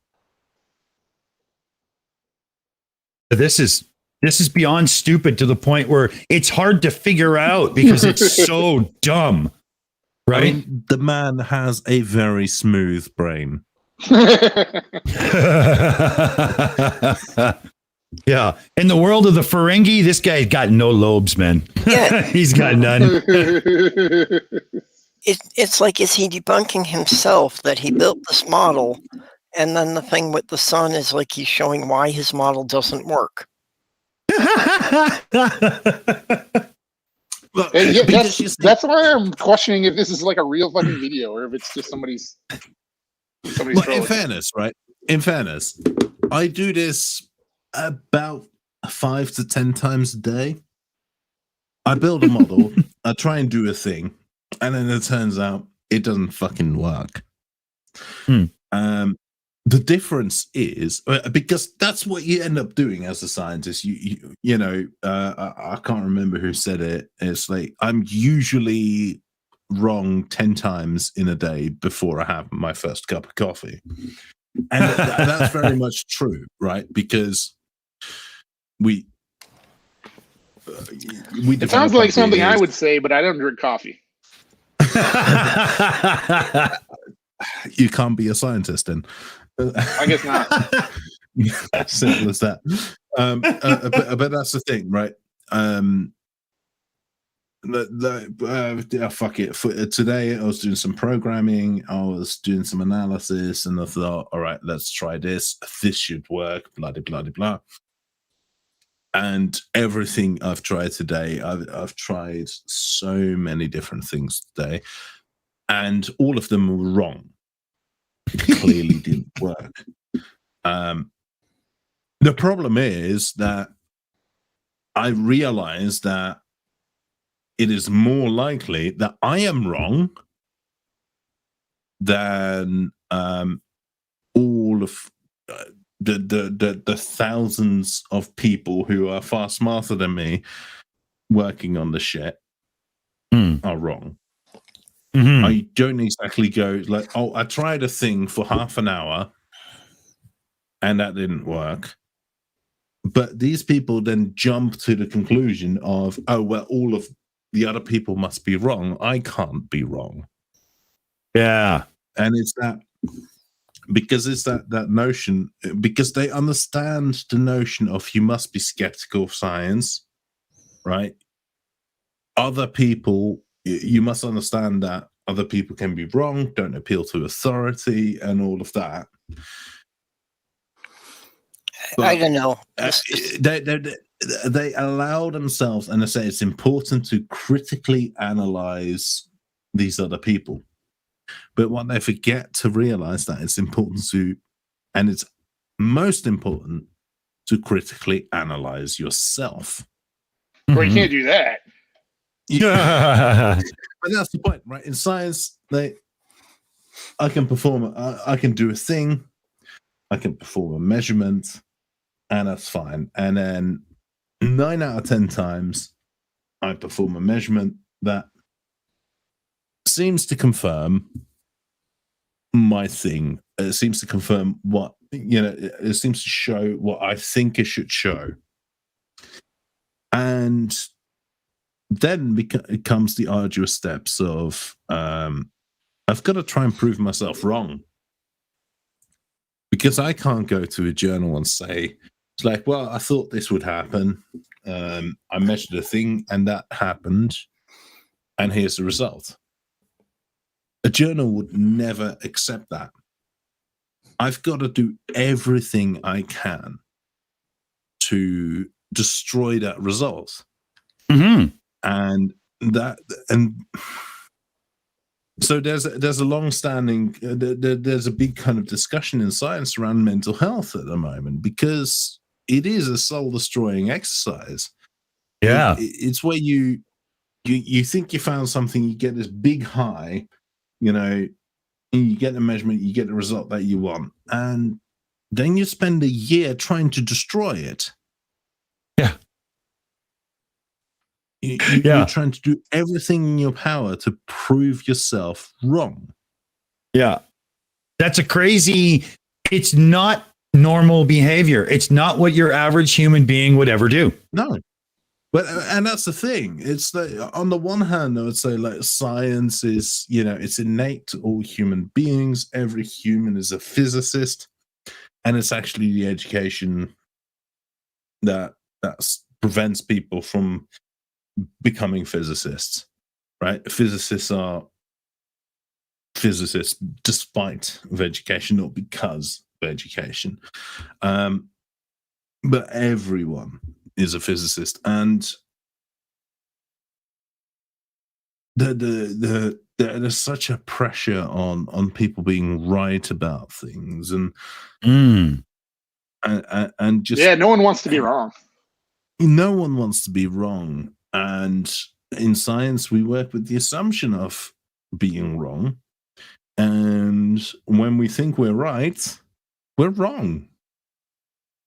This is beyond stupid to the point where it's hard to figure out because it's so dumb, right? I mean, the man has a very smooth brain. Yeah. In the world of the Ferengi, this guy's got no lobes, man. Yeah. He's got none. It's like, is he debunking himself that he built this model, and then the thing with the sun is like he's showing why his model doesn't work? That's why I'm questioning if this is like a real fucking video or if it's just somebody's Well, in fairness, right? In fairness, I do this about 5 to 10 times a day. I build a model, I try and do a thing, and then it turns out it doesn't fucking work. the difference is because that's what you end up doing as a scientist. You know, I can't remember who said it. It's like I'm usually wrong 10 times in a day before I have my first cup of coffee, and that's very much true, right? Because we it sounds like something I would say, but I don't drink coffee. You can't be a scientist then. I guess not. Simple as that. But that's the thing, right? Fuck it. Today I was doing some programming, I was doing some analysis, and I thought, all right, let's try this. This should work, blah, blah, blah, blah. And everything I've tried today, I've tried so many different things today, and all of them were wrong. Clearly didn't work. The problem is that I realized that it is more likely that I am wrong than all of the thousands of people who are far smarter than me working on the shit are wrong. Mm-hmm. I don't exactly go like, oh, I tried a thing for half an hour and that didn't work. But these people then jump to the conclusion of, oh, well, all of the other people must be wrong. I can't be wrong. Yeah. And it's that, because it's that notion, because they understand the notion of you must be skeptical of science, right? Other people, you must understand that other people can be wrong, don't appeal to authority, and all of that. But I don't know. They allow themselves, and I say it's important to critically analyze these other people. But what they forget to realize that it's important to, and it's most important to critically analyze yourself. Or you can't do that. Yeah. But that's the point, right? In science, I can perform, I can do a thing, I can perform a measurement, and that's fine. And then 9 out of 10 times, I perform a measurement that seems to confirm my thing. It seems to confirm what, it seems to show what I think it should show. And then it comes the arduous steps of I've got to try and prove myself wrong, because I can't go to a journal and say, it's like, well, I thought this would happen. I measured a thing and that happened, and here's the result. A journal would never accept that. I've got to do everything I can to destroy that result. Mm-hmm. And so there's a long-standing, there's a big kind of discussion in science around mental health at the moment, because it is a soul-destroying exercise. Yeah, it's where you think you found something, you get this big high, and you get the measurement, you get the result that you want, and then you spend a year trying to destroy it. Yeah. You're trying to do everything in your power to prove yourself wrong. Yeah. That's it's not normal behavior. It's not what your average human being would ever do. No. But, and that's the thing. It's like, on the one hand, I would say, like, science is, it's innate to all human beings. Every human is a physicist. And it's actually the education that prevents people from becoming physicists, right? Physicists are physicists despite of education, not because of education. But everyone is a physicist, and there's such a pressure on people being right about things, and just, no one wants to be wrong. No one wants to be wrong, and in science we work with the assumption of being wrong, and when we think we're right, we're wrong.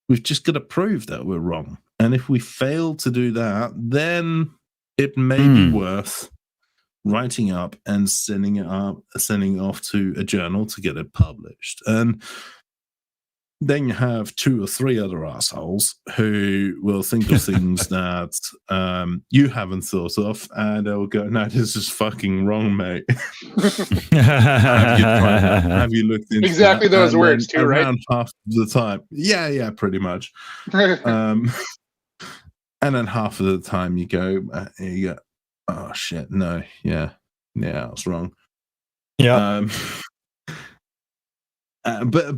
We've just got to prove that we're wrong. And if we fail to do that, then it may be worth writing up and sending it off to a journal to get it published. And then you have 2 or 3 other assholes who will think of things that you haven't thought of, and they'll go, "No, this is fucking wrong, mate." Have you looked into exactly that? those And words then too, right? around half of the time, yeah, pretty much. And then half of the time you go, "Oh shit, no, yeah, I was wrong." Yeah. But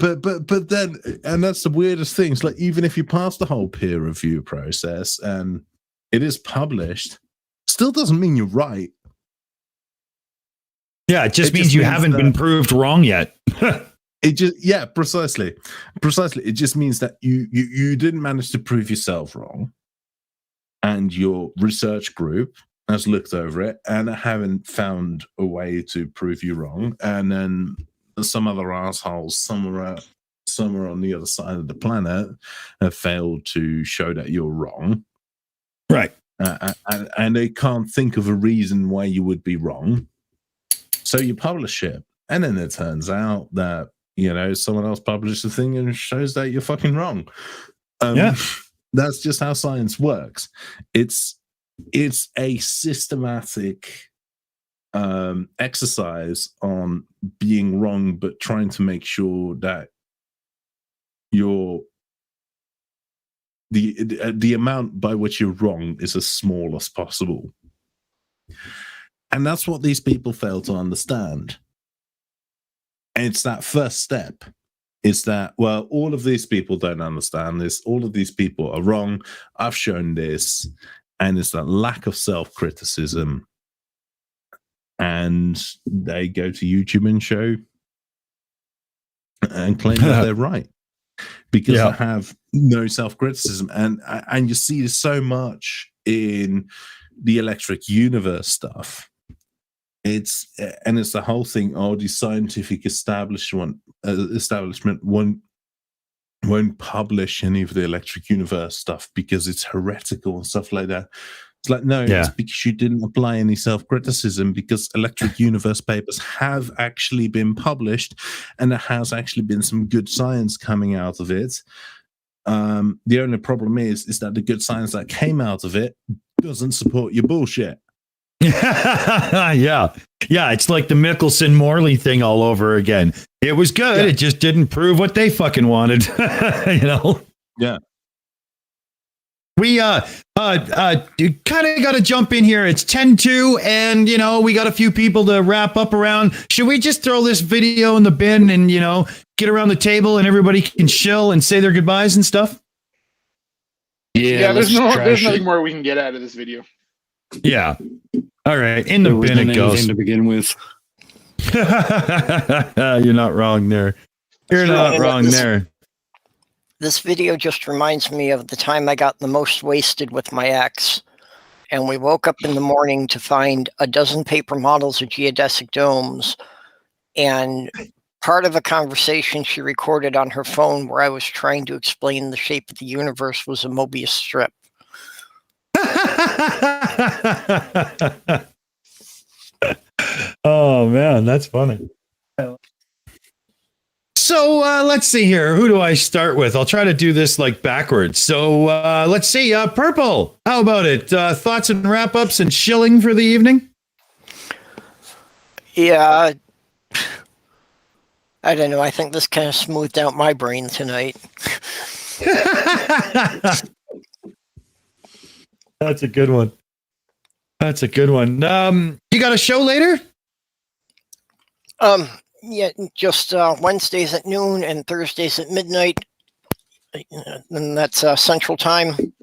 then, and that's the weirdest thing. It's like, even if you pass the whole peer review process and it is published, still doesn't mean you're right. Yeah, it just means you haven't been proved wrong yet. Precisely. It just means that you didn't manage to prove yourself wrong, and your research group has looked over it and haven't found a way to prove you wrong, and then some other assholes somewhere on the other side of the planet have failed to show that you're wrong. Right. And they can't think of a reason why you would be wrong. So you publish it. And then it turns out that, someone else published a thing and shows that you're fucking wrong. That's just how science works. It's a systematic exercise on being wrong, but trying to make sure that the amount by which you're wrong is as small as possible. And that's what these people fail to understand. And it's that first step. Is that, well, all of these people don't understand this. All of these people are wrong. I've shown this. And it's that lack of self-criticism. And they go to YouTube and show and claim that they're right because they have no self-criticism. And you see this so much in the Electric Universe stuff. It's the whole thing. The scientific establishment won't publish any of the Electric Universe stuff because it's heretical and stuff like that. It's like, no, it's because you didn't apply any self-criticism, because Electric Universe papers have actually been published and there has actually been some good science coming out of it. The only problem is that the good science that came out of it doesn't support your bullshit. Yeah, it's like the Mickelson-Morley thing all over again. It was good. It just didn't prove what they fucking wanted. Yeah. We kind of got to jump in here. It's 10-2, and we got a few people to wrap up around. Should we just throw this video in the bin and get around the table and everybody can chill and say their goodbyes and stuff? Yeah, there's nothing more we can get out of this video. Yeah. All right, in the bin it goes. To begin with. You're not wrong there. You're not wrong there. This video just reminds me of the time I got the most wasted with my ex, and we woke up in the morning to find a dozen paper models of geodesic domes, and part of a conversation she recorded on her phone where I was trying to explain the shape of the universe was a Mobius strip. Oh man, that's funny. So let's see here. Who do I start with? I'll try to do this like backwards. So let's see. Purple, how about it? Thoughts and wrap-ups and shilling for the evening? Yeah, I don't know. I think this kind of smoothed out my brain tonight. That's a good one. You got a show later? Yeah, just Wednesdays at noon and Thursdays at midnight. And that's Central Time.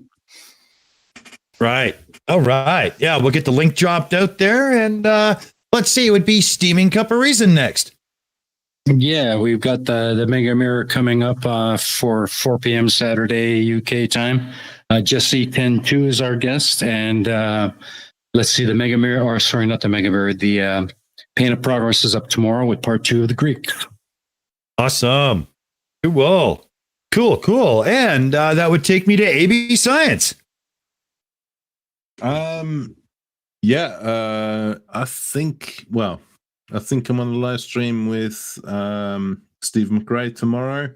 Right. All right. Yeah, we'll get the link dropped out there. And let's see, it would be Steaming Cup of Reason next. Yeah, we've got the Mega Mirror coming up for 4 p.m. Saturday UK time. Jesse 10-2 is our guest. And let's see, the Mega Mirror, or sorry, not the Mega Mirror, the Pain of Progress is up tomorrow with part 2 of the Greek. Awesome. Whoa. Cool. And that would take me to AB Science. I think I'm on the live stream with Steve McRae tomorrow.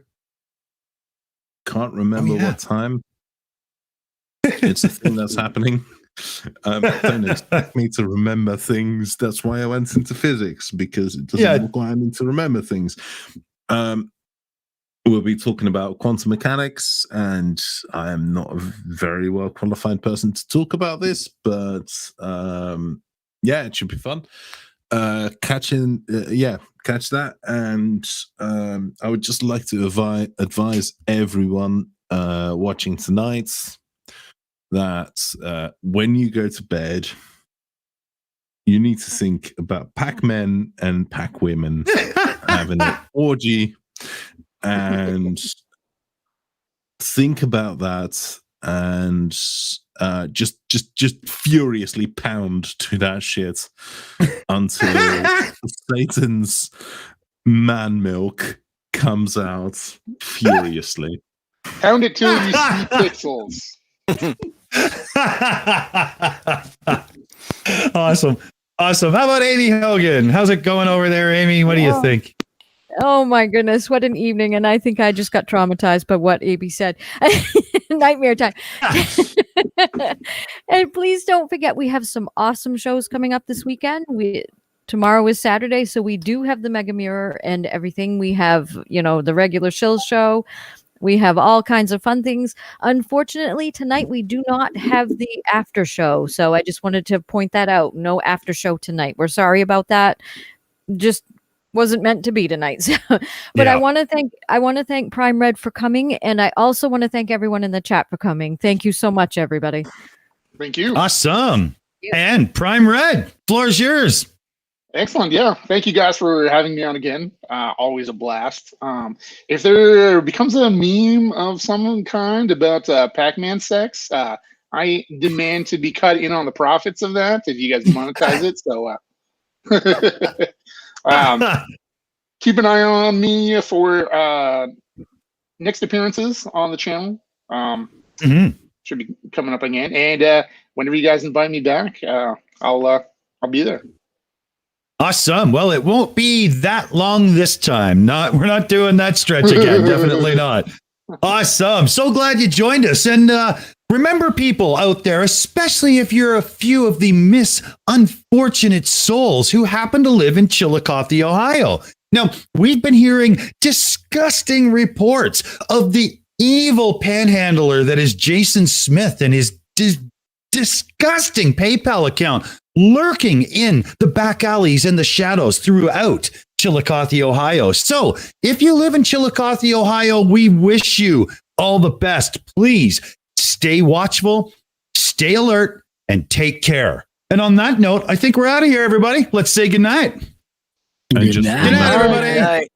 Can't remember what time. It's a thing that's happening. Don't expect me to remember things. That's why I went into physics, because it doesn't require me to remember things. We'll be talking about quantum mechanics, and I am not a very well qualified person to talk about this, but it should be fun. Catch that. And I would just like to advise everyone watching tonight that when you go to bed, you need to think about Pac-Men and Pac-Women having an orgy, and think about that, and just furiously pound to that shit until Satan's man milk comes out furiously. Pound it till you see pixels. Awesome. How about Aimee Hogan? How's it going over there, Aimee? What do you think? Oh my goodness, what an evening. And I think I just got traumatized by what AB said. Nightmare time. And please don't forget, we have some awesome shows coming up this weekend. Tomorrow is Saturday, so we do have the Mega Mirror and everything. We have, the regular Shills show. We have all kinds of fun things. Unfortunately, tonight we do not have the after show. So I just wanted to point that out. No after show tonight. We're sorry about that. Just wasn't meant to be tonight. But I want to thank Prime Red for coming, and I also want to thank everyone in the chat for coming. Thank you so much, everybody. Thank you. Awesome. And Prime Red, floor is yours. Excellent. Yeah. Thank you guys for having me on again. Always a blast. If there becomes a meme of some kind about Pac-Man sex, I demand to be cut in on the profits of that if you guys monetize it. So keep an eye on me for next appearances on the channel. Should be coming up again. And whenever you guys invite me back, I'll be there. Awesome. Well, it won't be that long this time. We're not doing that stretch again. Definitely not. Awesome. So glad you joined us. And remember, people out there, especially if you're a few of the unfortunate souls who happen to live in Chillicothe, Ohio. Now, we've been hearing disgusting reports of the evil panhandler that is Jason Smith and his disgusting PayPal account lurking in the back alleys and the shadows throughout Chillicothe, Ohio. So if you live in Chillicothe, Ohio, we wish you all the best. Please stay watchful, stay alert, and take care. And on that note, I think we're out of here, everybody. Let's say goodnight. Good night, everybody. Good night.